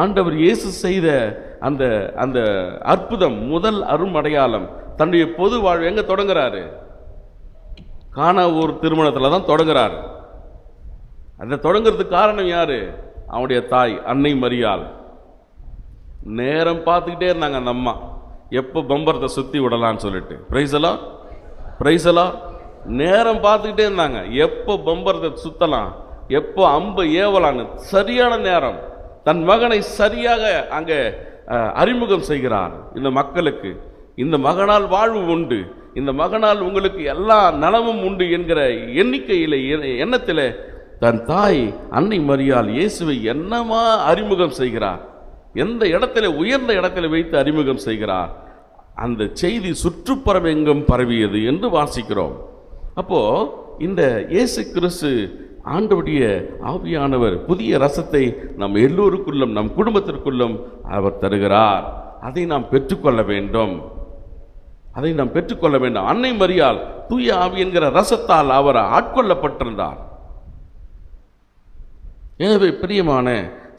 ஆண்டவர் இயேசு செய்த அந்த அந்த அற்புதம், முதல் அருமடையாளம், தன்னுடைய பொது வாழ்வு எங்கே தொடங்குறாரு? கானா ஊர் திருமணத்தில் தான் தொடங்குறாரு. அந்த தொடங்குறதுக்கு காரணம் யாரு? அவனுடைய தாய் அன்னை மரியாள். நேரம் பார்த்துக்கிட்டே இருந்தாங்க அந்த அம்மா, எப்போ பம்பரத்தை சுற்றி விடலான்னு சொல்லிட்டு. Praise the Lord, praise the Lord. நேரம் பார்த்துக்கிட்டே இருந்தாங்க, எப்போ பம்பரத்தை சுத்தலாம், எப்போ அம்பு ஏவலான்னு. சரியான நேரம். தன் மகனை சரியாக அங்கே அறிமுகம் செய்கிறார் இந்த மக்களுக்கு. இந்த மகனால் வாழ்வு உண்டு, இந்த மகனால் உங்களுக்கு எல்லா நலமும் உண்டு என்கிற எண்ணிக்கையில், எண்ணத்தில் தன் தாய் அன்னை மரியாள் இயேசுவை என்னமா அறிமுகம் செய்கிறார், எந்த இடத்துல, உயர்ந்த இடத்துல வைத்து அறிமுகம் செய்கிறார். அந்த செய்தி சுற்றுப்புறம் எங்கும் பரவியது என்று வாசிக்கிறோம். அப்போ இந்த இயேசு கிறிஸ்து ஆண்டவருடைய ஆவியானவர் புதிய ரசத்தை நம் எல்லோருக்குள்ளும், நம் குடும்பத்திற்குள்ளும் அவர் தருகிறார். அதை நாம் பெற்றுக்கொள்ள வேண்டும், அதை நாம் பெற்றுக்கொள்ள வேண்டும். அன்னை மரியாள் தூய ஆவி என்கிற ரசத்தால் அவர் ஆட்கொள்ளப்பட்டிருந்தார். எனவே பிரியமான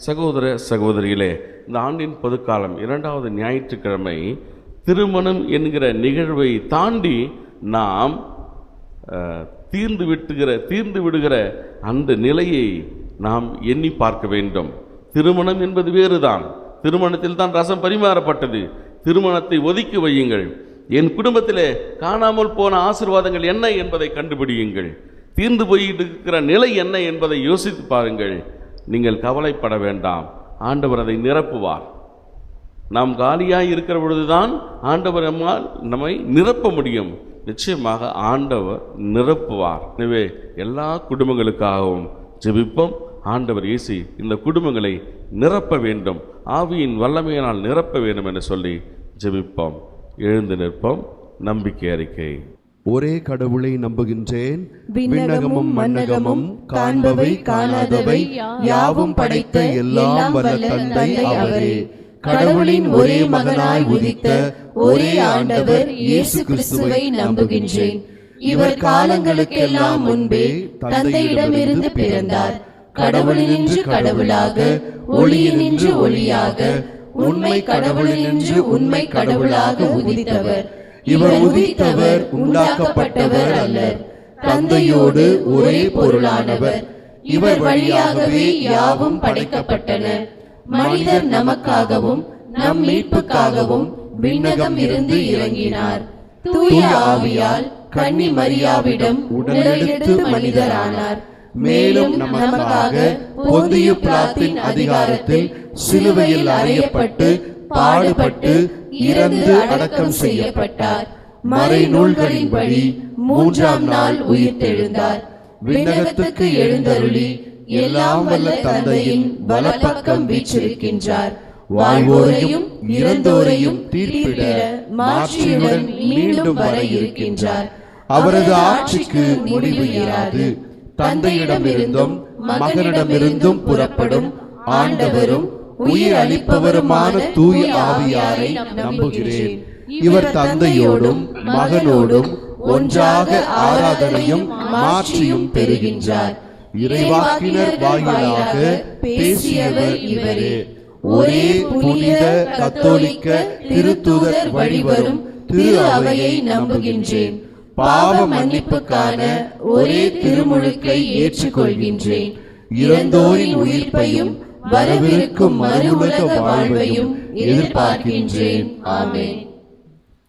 சகோதர சகோதரிகளே, இந்த ஆண்டின் பொதுக்காலம் 2வது ஞாயிற்றுக்கிழமை திருமணம் என்கிற நிகழ்வை தாண்டி நாம் தீர்ந்து விடுகிற அந்த நிலையை நாம் எண்ணி பார்க்க வேண்டும். திருமணம் என்பது வேறுதான். திருமணத்தில் தான் ரசம் பரிமாறப்பட்டது. திருமணத்தை ஒதுக்கி வையுங்கள். என் குடும்பத்திலே காணாமல் போன ஆசீர்வாதங்கள் என்ன என்பதை கண்டுபிடியுங்கள். தீர்ந்து போயிருக்கிற நிலை என்ன என்பதை யோசித்து பாருங்கள். நீங்கள் கவலைப்பட வேண்டாம், ஆண்டவர் அதை நிரப்புவார். நாம் காலியாய் இருக்கிற பொழுதுதான் ஆண்டவர் நம்மை நிரப்ப முடியும். நிச்சயமாக ஆண்டவர் நிரப்புவார். எனவே எல்லா குடும்பங்களுக்காகவும் ஜெபிப்போம். ஆண்டவர் இயேசு இந்த குடும்பங்களை நிரப்ப வேண்டும், ஆவியின் வல்லமையினால் நிரப்ப வேண்டும் என்று சொல்லி ஜெபிப்போம். எழுந்து நிற்போம். நம்பிக்கை அறிக்கை. ஒரே கடவுளை நம்புகின்றேன், விண்ணகமும் மன்னகமும் காண்பவை காணாதவை யாவும் படைத்த எல்லாம் வல்ல தந்தை அவரே. கடவுளின் ஒரே மகனாய் உதித்த ஒரே ஆண்டவர் இயேசு கிறிஸ்துவை நம்புகின்றேன். இவர் காலங்களுக்கெல்லாம் முன்பே தந்தையிடமிருந்து பிறந்தார். கடவுளினின்று கடவுளாக, ஒளியினின்று ஒளியாக, உண்மை கடவுளினின்று உண்மை கடவுளாக உதித்தவர். இவர் உதித்தவர் உண்டாக்கப்பட்டவர் அல்லர், தந்தையோடு ஒரே பொருளானவர். இவர் வழியாகவே யாவும் படைக்கப்பட்டன. மனிதர் நமக்காகவும் நம் மீட்புக்காகவும் விண்ணகம் இருந்து இறங்கினார். தூய ஆவியால் கன்னி மரியாவிடம் உடலெடுத்து மனிதரானார். மேலும் நமக்காக பொந்தியு பிலாத்தின் அதிகாரத்தில் சிலுவையில் அறையப்பட்டு பாடுபட்டு இறந்து அடக்கம் செய்யப்பட்டார். மறைநூல்களின்படி 3ஆம் நாள் உயிர்த்தெழுந்தார். விண்ணகத்துக்கு எழுந்தருளி எல்லாம் வல்ல தந்தையின் வலப்பக்கம் வீற்றிருக்கின்றார். வாழ்வோரையும் இறந்தோரையும் தீர்ப்பிட மாட்சியுடன் மீண்டும் வர இருக்கின்றார். அவரது ஆட்சிக்கு முடிவு இராது. தந்தையிடமிருந்தும் மகனிடமிருந்தும் புறப்படும் ஆண்டவரும் உயிர் அளிப்பவருமான தூய ஆவியாரை நம்புகிறேன். இவர் தந்தையோடும் மகனோடும் ஒன்றாக ஆராதனையும் மாட்சியும் பெறுகின்றார். இறைவாக்கினர் வாயிலாக பேசியவர் இவரே. ஒரே புனித கத்தோலிக்க திருத்தூதர் வழிவரும் திரு அவையை நம்புகின்றேன். பாவ மன்னிப்புக்கான ஒரே திருமுழுக்கை ஏற்றுக்கொள்கின்றேன். இறந்தோரின் உயிர்ப்பையும் வரவிருக்கும் மறுவுலக வாழ்வையும் எதிர்பார்க்கின்றேன். ஆமென்.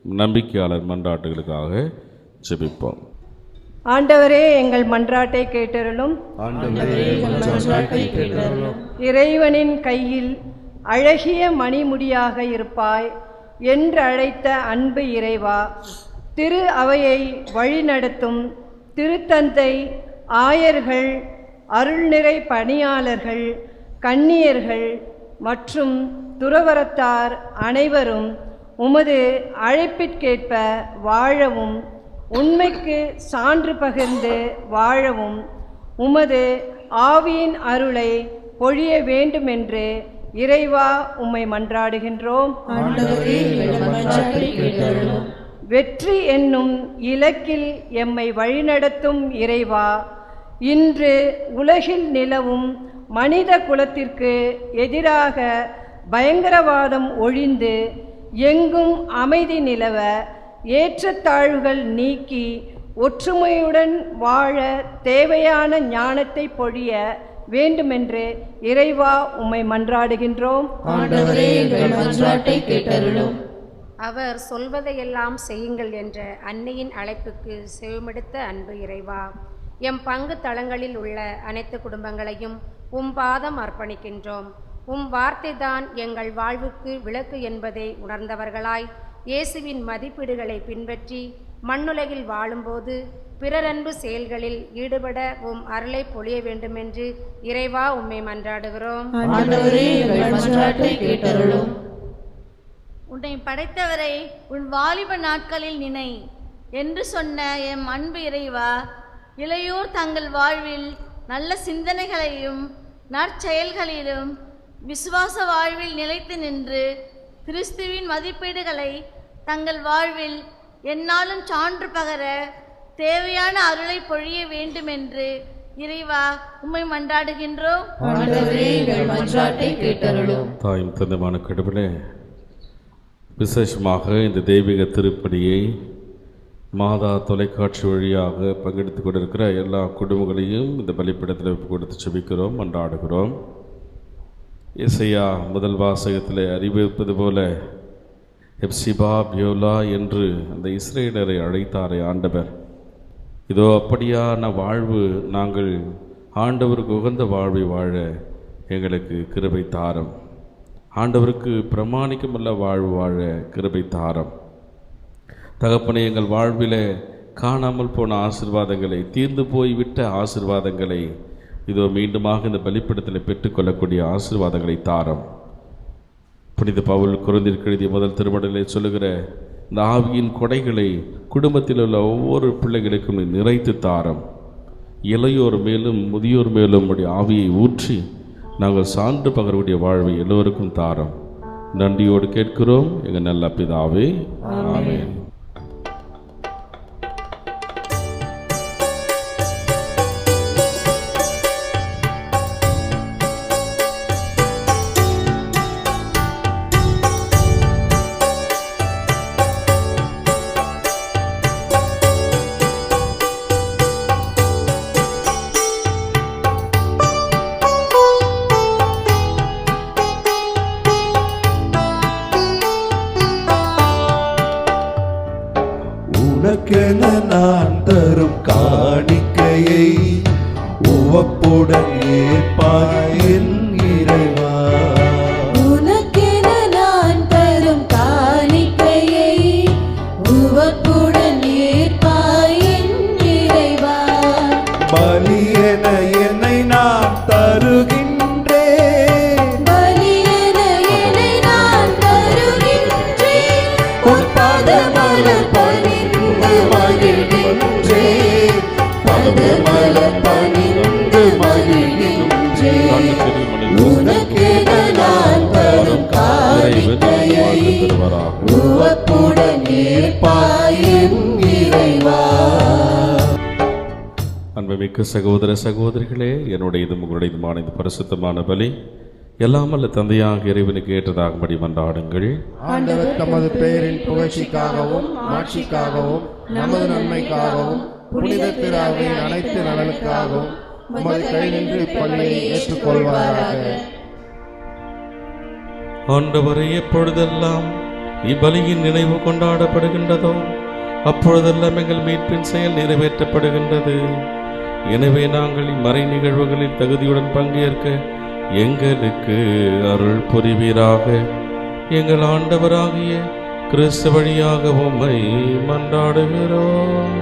நம்பிக்கையாளர் மன்றாட்டுகளுக்காக ஜெபிப்போம். ஆண்டவரே, எங்கள் மன்றாட்டை கேட்டருளும். இறைவனின் கையில் அழகிய மணிமுடியாக இருப்பாய் என்று அழைத்த அன்பு இறைவா, திரு அவையை வழிநடத்தும் திருத்தந்தை, ஆயர்கள், அருள்நிறை பணியாளர்கள், கன்னியர்கள் மற்றும் துறவரத்தார் அனைவரும் உமது அழைப்பிற்கேற்ப வாழவும், உண்மைக்கு சான்று பகிர்ந்து வாழவும் உமது ஆவியின் அருளை பொழிய வேண்டுமென்று இறைவா உம்மை மன்றாடுகின்றோம். வெற்றி என்னும் இலக்கில் எம்மை வழிநடத்தும் இறைவா, இன்று உலகில் நிலவும் மனித குலத்திற்கு எதிராக பயங்கரவாதம் ஒழிந்து எங்கும் அமைதி நிலவ, ஏற்றத்தாழ்வுகள் நீக்கி ஒற்றுமையுடன் வாழ தேவையான ஞானத்தை பொழிய வேண்டுமென்று இறைவா உம்மை மன்றாடுகின்றோம். அவர் சொல்வதையெல்லாம் செய்யுங்கள் என்ற அன்னையின் அழைப்புக்கு செவிமடுத்த அன்பு இறைவா, எம் பங்கு தளங்களில் உள்ள அனைத்து குடும்பங்களையும் உம் பாதம் அர்ப்பணிக்கின்றோம். உம் வார்த்தைதான் எங்கள் வாழ்வுக்கு விளக்கு என்பதை உணர்ந்தவர்களாய் இயேசுவின் மதிப்பீடுகளை பின்பற்றி மண்ணுலகில் வாழும்போது பிறரன்பு செயல்களில் ஈடுபட உம் அருளை பொழிய வேண்டுமென்று இறைவா உம்மை மன்றாடுகிறோம். உன்னை படைத்தவரை உன் வாலிப நாட்களில் நினை என்று சொன்ன எம் அன்பு இறைவா, இளையோர் தங்கள் வாழ்வில் நல்ல சிந்தனைகளையும் நற்செயல்களிலும் விசுவாச வாழ்வில் நிலைத்து நின்று கிறிஸ்துவின் மதிப்பீடுகளை தங்கள் வாழ்வில் எந்நாளும் சான்று பகர தேவையான அருளை பொழிய வேண்டுமென்று இறைவா உம்மை மன்றாடுகின்றோம். தாயும் தந்தமான கடவுளே, விசேஷமாக இந்த தெய்வீக திருப்படியை மாதா தொலைக்காட்சி வழியாக பங்கெடுத்து கொண்டிருக்கிற எல்லா குடும்பங்களையும் இந்த பலிப்பிடத்தில் கொடுத்து செபிக்கிறோம், மன்றாடுகிறோம். இசையா முதல் வாசகத்தில் அறிவிப்பது போல எப்சிபா பியோலா என்று அந்த இஸ்ரேலரை அழைத்தாரே ஆண்டவர், இதோ அப்படியான வாழ்வு நாங்கள் ஆண்டவருக்கு உகந்த வாழ்வை வாழ எங்களுக்கு கிருபை தாரம். ஆண்டவருக்கு பிரமாணிக்கமுள்ள வாழ்வு வாழ கிருபை தாரம். தகப்பனே, எங்கள் வாழ்வில் காணாமல் போன ஆசீர்வாதங்களை, தீர்ந்து போய்விட்ட ஆசீர்வாதங்களை இதோ மீண்டுமாக இந்த பலிப்பிடத்தில் பெற்றுக்கொள்ளக்கூடிய ஆசீர்வாதங்களை தாரம். புனித பவுல் கொரிந்தியருக்கு எழுதிய முதல் திருமடலிலே சொல்லுகிற இந்த ஆவியின் கொடைகளை குடும்பத்தில் உள்ள ஒவ்வொரு பிள்ளைகளுக்கும் நிறைத்து தாரம். இளையோர் மேலும் முதியோர் மேலும் உடைய ஆவியை ஊற்றி நாங்கள் சான்று பகரக்கூடிய வாழ்வை எல்லோருக்கும் தாரம். நன்றியோடு கேட்கிறோம் எங்கள் நல்ல பிதாவே, ஆமென். உனக்கென நான் தரும் காணிக்கையை உவப்புடன் ஏற்பாய் என் இறைவா. உனக்கென நான் தரும் காணிக்கையை உவப்புடன் ஏற்பாய் என் இறைவா. பலியென என்னை நான் தருகின்றேன், பலியென என்னை நான் தருகின்றேன். உன் பாதமலர் பணிந்து மகிழ்கின்றேன், பாதமலர் பணிந்து மகிழ்கின்றேன். உனக்கென நான் தரும் காணிக்கையை உவப்புடன் ஏற்பாய் என் இறைவா. அன்புமிக்க சகோதர சகோதரிகளே, என்னுடையதும் உங்களுடையதுமான இந்த பரிசுத்தமான பலி எல்லாமல்ல தந்தையாக இறைவனுக்கு ஏற்றதாகும்படி மன்றாடுங்கள். ஆண்டவர் தமது பெயரின் புகழ்ச்சிக்காகவும் மாட்சிக்காகவும் நமது நன்மைக்காகவும் புனித திருவின் அனைத்து நலனுக்காகவும் உமது கை நின்று பலியை ஏற்றுக்கொள்வாராக. ஆண்டவரை எப்பொழுதெல்லாம் இப்பலியின் நினைவு கொண்டாடப்படுகின்றதோ அப்பொழுதெல்லாம் எங்கள் மீட்பின் செயல் நிறைவேற்றப்படுகின்றது. எனவே நாங்கள் இம்மறை நிகழ்வுகளில் தகுதியுடன் பங்கேற்க எங்களுக்கு அருள் புரிவீராக. எங்கள் ஆண்டவராகிய கிறிஸ்து வழியாக உம்மை மன்றாடுகிறோம்.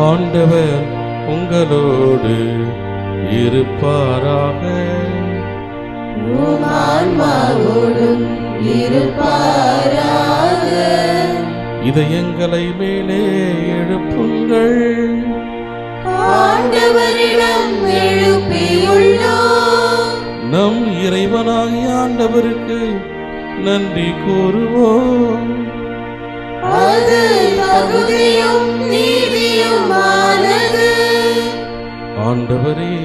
ஆண்டவர் உங்களோடு இருப்பாராக. உம் ஆன்மாவோடும் இருப்பாராக. இதயங்களை மேலே எழுப்புங்கள். ஆண்டவரிடம் எழுப்பியுள்ளோம். நம் இறைவனாகிய ஆண்டவருக்கு நன்றி கூறுவோம். அது தகுதியும் நீதியுமானது. ஆண்டவரே,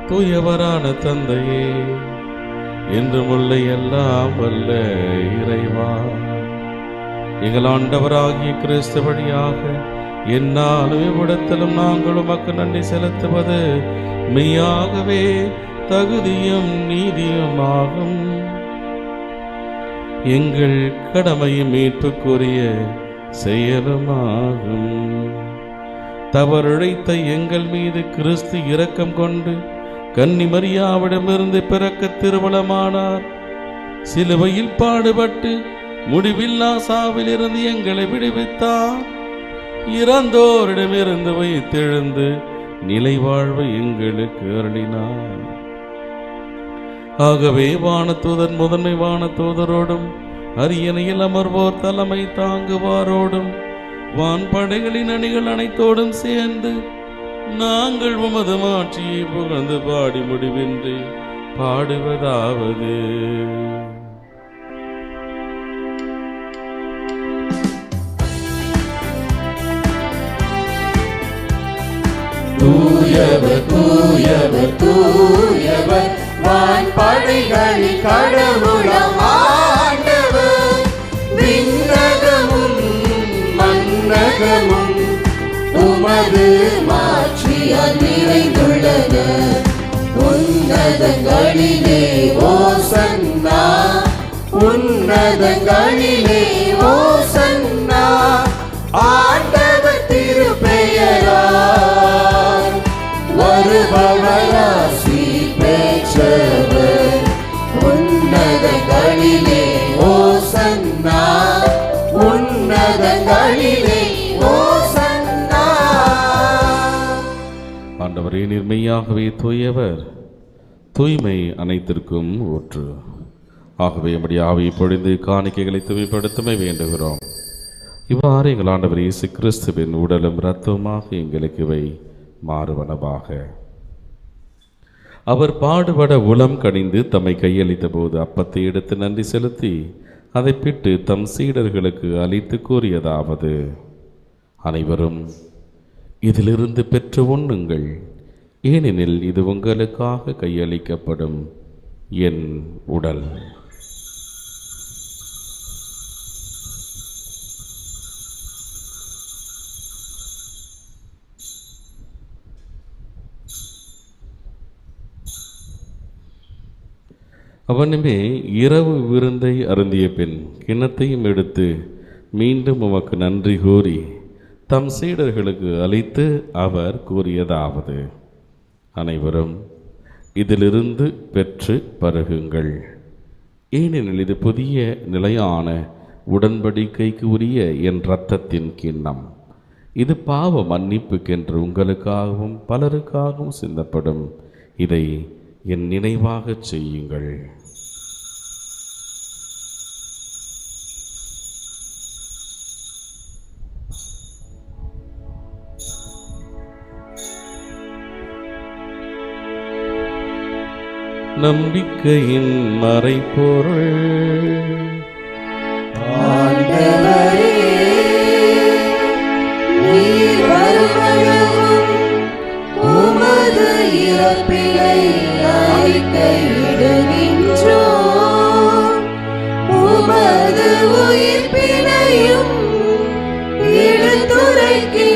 தூயவரான தந்தையே, என்றுமுள்ள எல்லாம் வல்ல இறைவா, எங்கள் ஆண்டவராகிய கிறிஸ்து வழியாக என்னாலும் இவ்விடத்திலும் நாங்கள் உமக்கு நன்றி செலுத்துவது மெய்யாகவே தகுதியும் நீதியுமாகும். எங்கள் கடமையும் மீட்புக்குரிய செயலுமாகும். தவறிழைத்த எங்கள் மீது கிறிஸ்து இரக்கம் கொண்டு கன்னி மரியாவிடமிருந்து பிறக்க திருமணமானார். சிலுவையில் பாடுபட்டு முடிவில்லா சாவிலிருந்து எங்களை விடுவித்தார். இறந்தோரிடமிருந்து வைத்தெழுந்து நிலை வாழ்வை எங்களுக்கு அருளினார். ஆகவே வானதூதர் முதன்மை வானதூதரோடும் அரியணையில் அமர்வோர் தலைமை தாங்குவாரோடும் வான்படைகளின் அணிகள் அனைத்தோடும் சேர்ந்து நாங்கள் உமது மாட்சியை புகழ்ந்து பாடி முடிவின்றி பாடுவதாவது: தூயவர் தூயவர் தூயவர் வான்படைகளில் கடவுளாம் ஆண்டவர். விண்ணகமும் மண்ணகமும் உமது மாட்சியால் நிறைந்துள்ளன. உன்னதங்களிலே ஓசன்னா, உன்னதங்களிலே ஓசன்னா. ஆண்டவர் திருப்பெயரால் வருபவராசி பெற்றவர். உன்னதங்களிலே ஓசன்னா, உன்னதங்களிலே ஓசன்னா. ஆண்டவரே, நிர்மையாகவே தூயவர், தூய்மை அனைத்திற்கும் ஊற்று. ஆகவே நம்முடைய ஆவியை பொழிந்து காணிக்கைகளை தூய்மைப்படுத்தவே வேண்டுகிறோம். இவ்வாறு எங்கள் ஆண்டவர் இயேசு கிறிஸ்துவின் உடலும் இரத்தமாக எங்களுக்கு இவை மாறுவனவாக. அவர் பாடுபட உளம் கனிந்து தம்மை கையளித்த போது அப்பத்தை எடுத்து நன்றி செலுத்தி அதை பிட்டு தம் சீடர்களுக்கு அளித்து கூறியதாவது, அனைவரும் இதிலிருந்து பெற்று உண்ணுங்கள், ஏனெனில் இது உங்களுக்காக கையளிக்கப்படும் என் உடல். அவனுமே இரவு விருந்தை அருந்திய பின் கிண்ணத்தையும் எடுத்து மீண்டும் உமக்கு நன்றி கூறி தம் சீடர்களுக்கு அளித்து அவர் கூறியதாவது, அனைவரும் இதிலிருந்து பெற்று பருகுங்கள், ஏனெனில் இது புதிய நிலையான உடன்படிக்கைக்கு உரிய என் இரத்தத்தின் கிண்ணம். இது பாவ மன்னிப்புக்கென்று உங்களுக்காகவும் பலருக்காகவும் சிந்தப்படும். இதை என் நினைவாகச் செய்யுங்கள். நம்பிக்கையின் மறைபொருள். ஆண்டவரே, நீர் வருமளவும் உமது இறப்பினை அறிக்கையிடுகின்றோம், உமது உயிர்ப்பினையும் எடுத்துரைக்கின்றோம்.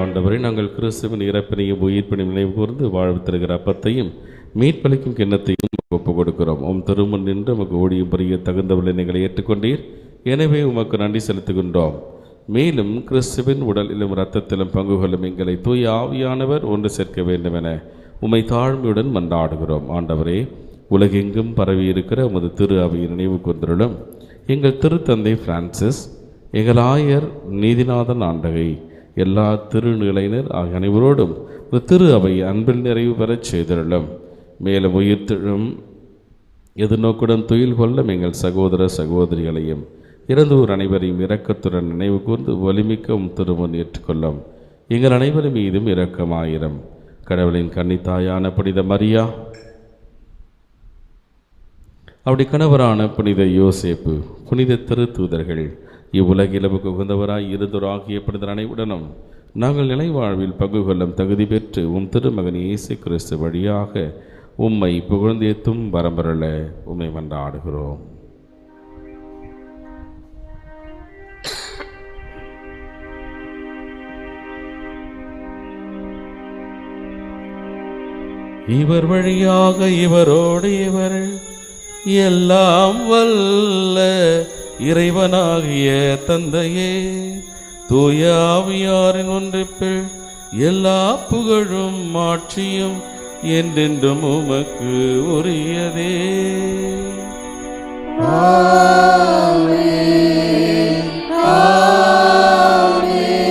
ஆண்டவரை, நாங்கள் கிறிஸ்துவின் இறப்பினையும் உயிர்ப்பினையும் நினைவு கூர்ந்து வாழ்வு தருகிற அப்பத்தையும் மீட்பளிக்கும் கிண்ணத்தையும் ஒப்புக் கொடுக்கிறோம். உம் திருமுன் நின்று உமக்கு ஊழியம் புரிய தகுந்தவர்களை நீங்கள் ஏற்றுக்கொண்டீர். எனவே உமக்கு நன்றி செலுத்துகின்றோம். மேலும் கிறிஸ்துவின் உடலிலும் இரத்தத்திலும் பங்கு கொள்ளும் எங்களை தூய ஆவியானவர் ஒன்று சேர்க்க வேண்டும் என உம்மை தாழ்மையுடன் மன்றாடுகிறோம். ஆண்டவரே, உலகெங்கும் பரவி இருக்கிற உமது திரு அவையை நினைவு கூர்ந்தருளும். எங்கள் திருத்தந்தை பிரான்சிஸ், எங்கள் ஆயர் நீதிநாதன் ஆண்டகை, எல்லா திருநிலையினர் ஆகிய அனைவரோடும் திரு அவை அன்பில் நிறைவு பெறச் செய்திருளும். மேலும் உயிர்த்தெழும் எதிர்நோக்குடன் துயில் கொள்ளும் எங்கள் சகோதர சகோதரிகளையும் இறந்தோர் அனைவரையும் இரக்கத்துடன் நினைவு கூர்ந்து வலிமிக்க திருமுன் ஏற்றுக்கொள்ளும். எங்கள் அனைவரும் மீதும் இரக்கமாயிரம். கடவுளின் கன்னித்தாயான புனித மரியா, அவருடைய கணவரான புனித யோசேப்பு, புனித திருத்தூதர்கள், இவ்வுலகிலும் உகந்தவராய் இருந்தோராகிய புனிதர் அனைவருடனும் நாங்கள் நிலை வாழ்வில் பங்கு கொள்ளும் தகுதி பெற்று உம் திருமகன் இயேசு கிறிஸ்து வழியாக உம்மை புகழ்ந்தேத்தும் வரம்பெறல உம்மை மன்றாடுகிறோம். இவர் வழியாக இவரோடு இவர் எல்லாம் வல்ல இறைவனாகிய தந்தையே, தூய ஆவியாரின் ஒன்றிப்பில் எல்லா புகழும் ஆட்சியும் என்றென்றும் உமக்கு உரியதே. ஆமென், ஆமென்,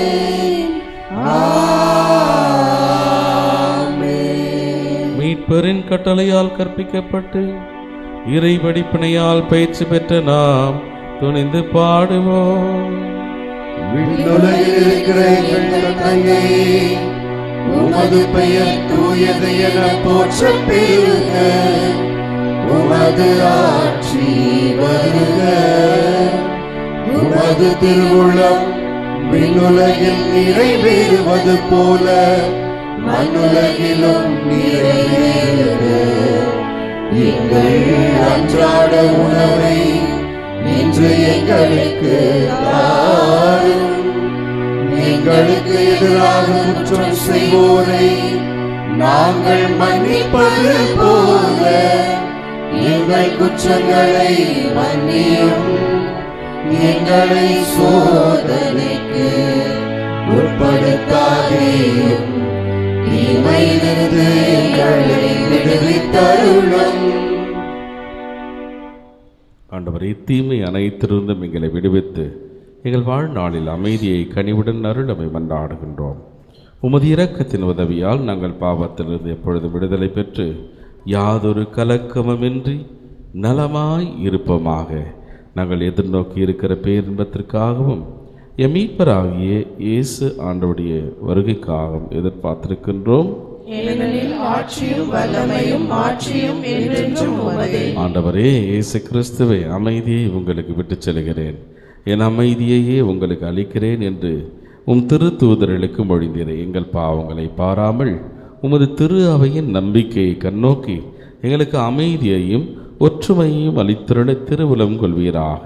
ஆமென். மீட்பரின் கட்டளையால் கற்பிக்கப்பட்டு இறை படிப்பினையால் பயிற்சி பெற்ற நாம் துணிந்து பாடுவோம். விண்ணுலகில் இருக்கிற எங்கள் தந்தையே, உமது பெயர் தூயது என போற்றப் பெறுக, உமது ஆட்சி வருக, உமது திருவுளம் விண்ணுலகில் நிறைவேறுவது போல மண்ணுலகிலும் நிறைவேறுக. எங்கள் அன்றாட உணவை இன்று எங்களுக்கு தாரும். எங்களுக்கு எதிராக குற்றம் செய்வோரை நாங்கள் மன்னிப்பது போல எங்கள் குற்றங்களை மன்னியும். எங்களை சோதனைக்கு உட்படுத்தாதேயும், தீமையிலிருந்து எங்களை விடுவித்தருளும். ஆண்டவரே, தீமை அனைத்திருந்தும் எங்களை விடுவித்து எங்கள் வாழ்நாளில் அமைதியை கனிவுடன் அருளமை மன்றாடுகின்றோம். உமது இரக்கத்தின் உதவியால் நாங்கள் பாவத்திலிருந்து எப்பொழுதும் விடுதலை பெற்று யாதொரு கலக்கமுமின்றி நலமாய் இருப்போமாக. நாங்கள் எதிர்நோக்கி இருக்கிற பேரின்பத்திற்காகவும் எம் மீட்பராகிய இயேசு ஆண்டவருடைய வருகைக்காகவும் எதிர்பார்த்திருக்கின்றோம். ஏனெனில் ஆட்சியும் வல்லமையும் மாட்சியும் என்றென்றும் உமதே. ஆண்டவரே இயேசு கிறிஸ்துவே, அமைதியை உங்களுக்கு விட்டுச் செல்கிறேன், என் அமைதியையே உங்களுக்கு அளிக்கிறேன் என்று உம் திருத்தூதர்களுக்கு மொழிந்தீரே. எங்கள் பாவங்களை பாராமல் உமது திரு அவையின் நம்பிக்கையை கண்ணோக்கி எங்களுக்கு அமைதியையும் ஒற்றுமையையும் அளித்திருள திருவுளம் கொள்வீராக.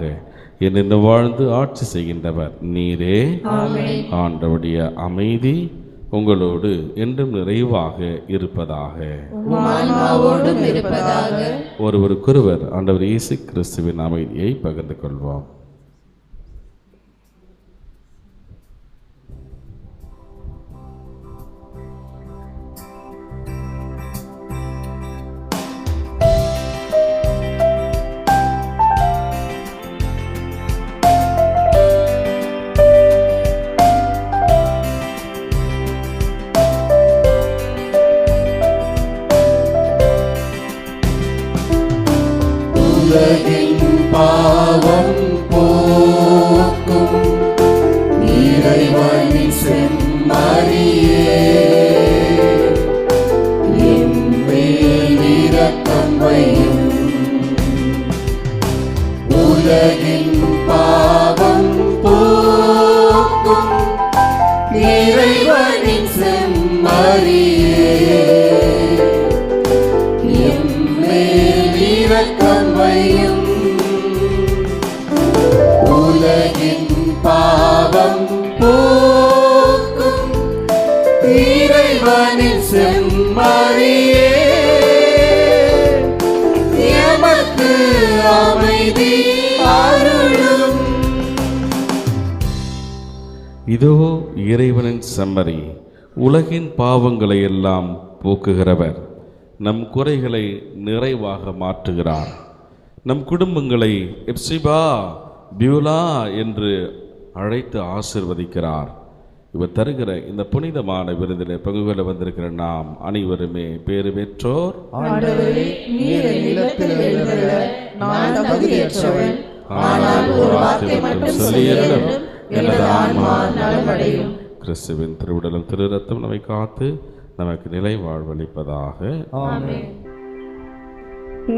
என்னென்ன வாழ்ந்து ஆட்சி செய்கின்றவர் நீரே. ஆண்டவருடைய அமைதி உங்களோடு என்றும் நிறைவாக இருப்பதாக. ஒருவருக்கொருவர் ஆண்டவர் இயேசு கிறிஸ்துவின் அமைதியை பகிர்ந்து கொள்வோம். உலகின் பாவம் போக்கும் இறைவனின் செம்மறியே, எம்மேல் இரக்கம் வையும். உலகின் பாவம் போக்கும் இறைவனின் செம்மறியே, எம்மேல் இரக்கம் வையும். உலகின் பாவம் போக்கும் இறைவனின் செம்மறியே, எமக்கு அமைதி அருளும். இதோ இறைவனின் செம்மறி, உலகின் பாவங்களை எல்லாம் போக்குகிறவர். நம் குறைகளை நிறைவாக மாற்றுகிறார். நம் குடும்பங்களை எப்சிபா பியூலா என்று அழைத்து ஆசிர்வதிக்கிறார். இவர் தருகிற இந்த புனிதமான விருதில் பங்கு கொள்ள வந்திருக்கிற நாம் அனைவருமே பேறு பெற்றோர். கிறிஸ்துவின் திருவுடலும் திரு ரத்தம் நம்மை காத்து நமக்கு நிலை வாழ்வளிப்பதாக.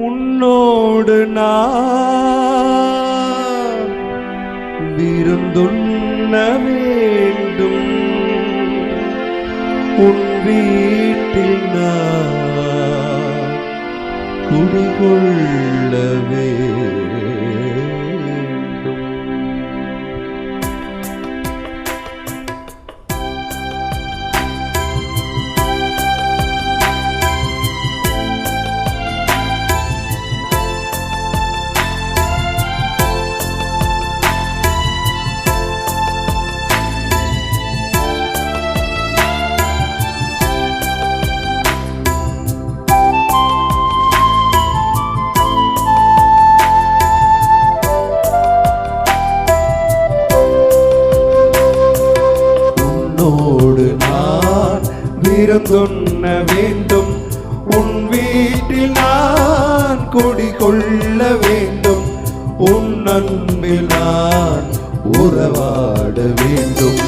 உன்னோடு நான் விருந்துண்ண வேண்டும், உன் வீட்டில் நான் குடிகொள்ள வேண்டும். விருந்துண்ண வேண்டும், உன் வீட்டில் நான் குடிகொள்ள வேண்டும், உன் அன்பில் நான் உறவாட வேண்டும்.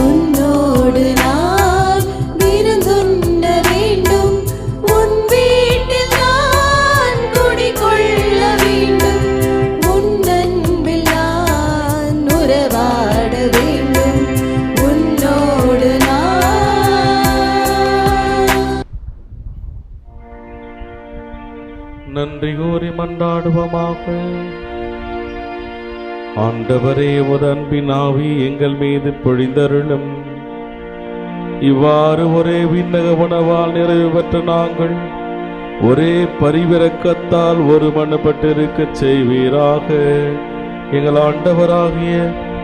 உன்னோடு நான் விருந்துண்ண வேண்டும், உன் வீட்டில் நான் குடிகொள்ள வேண்டும், உன் அன்பில் நான் உறவாட வேண்டும். உன்னோடு நன்றி கூறி மன்றாடுவோமாக. ஆண்டவரே, உமது அன்பின் ஆவி எங்கள் மீது பொழிந்தருளும். இவ்வாறு ஒரே விண்ணக உணவால் நிறைவு பெற்ற நாங்கள் ஒரே பரிவிரக்கத்தால் ஒரு மனப்பட்டிருக்கச் செய்வீராக. எங்கள் ஆண்டவராகிய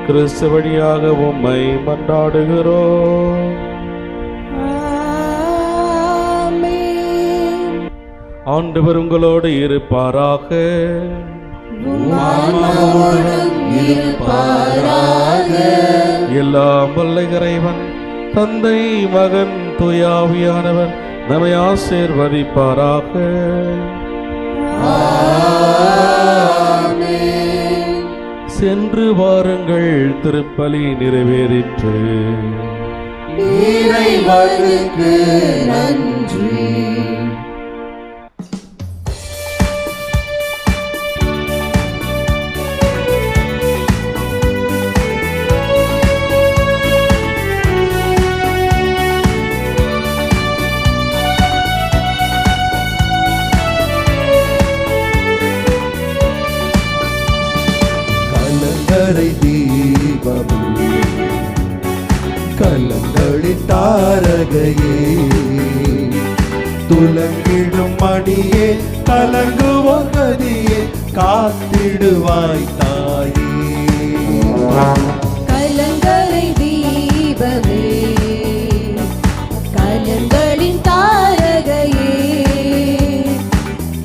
கிறிஸ்து வழியாக உம்மை மன்றாடுகிறோம். ஆண்டவர் உங்களோடு இருப்பாராக. எல்லாம் வல்ல இறைவன் தந்தை, மகன், தூயாவியானவர் நம்மை ஆசீர்வதிப்பாராக. சென்று வாருங்கள், திருப்பலி நிறைவேறிற்று. இறைவனுக்கு நன்றி. கலங்கரை தீபமே, கலங்களின் தாரகையே, துலங்கிடும் மணியே, கலங்குவோர் கதியே, காத்திடுவாய் தாயே. கலங்கரை தீபமே, கலங்களின் தாரகையே,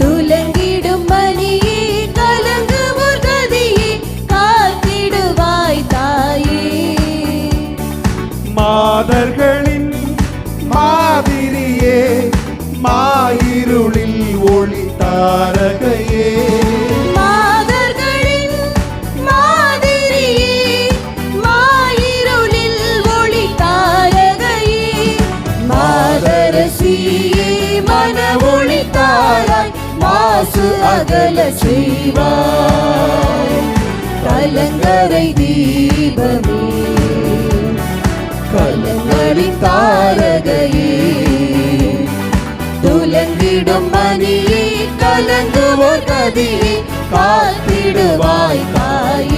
துலங்கிடும் மணியே, கலங்குவோர் கதியே, காத்திடுவாய் தாயே. மாதர்களின் மாதிரியே, மாயிருளில் ஒளி தாரகையே, மாதர்களின் மாதிரியே, மாயிருளில் ஒளி தாரகையே, மாதரசியே, மன ஒளி தாராய், மாசு அகல செய்வாய். கலங்கரை தீபமே, கலங்களின் தாரகையே, துலங்கிடும் மணியே, கலங்குவோர் கதியே, காத்திடுவாய் தாயே.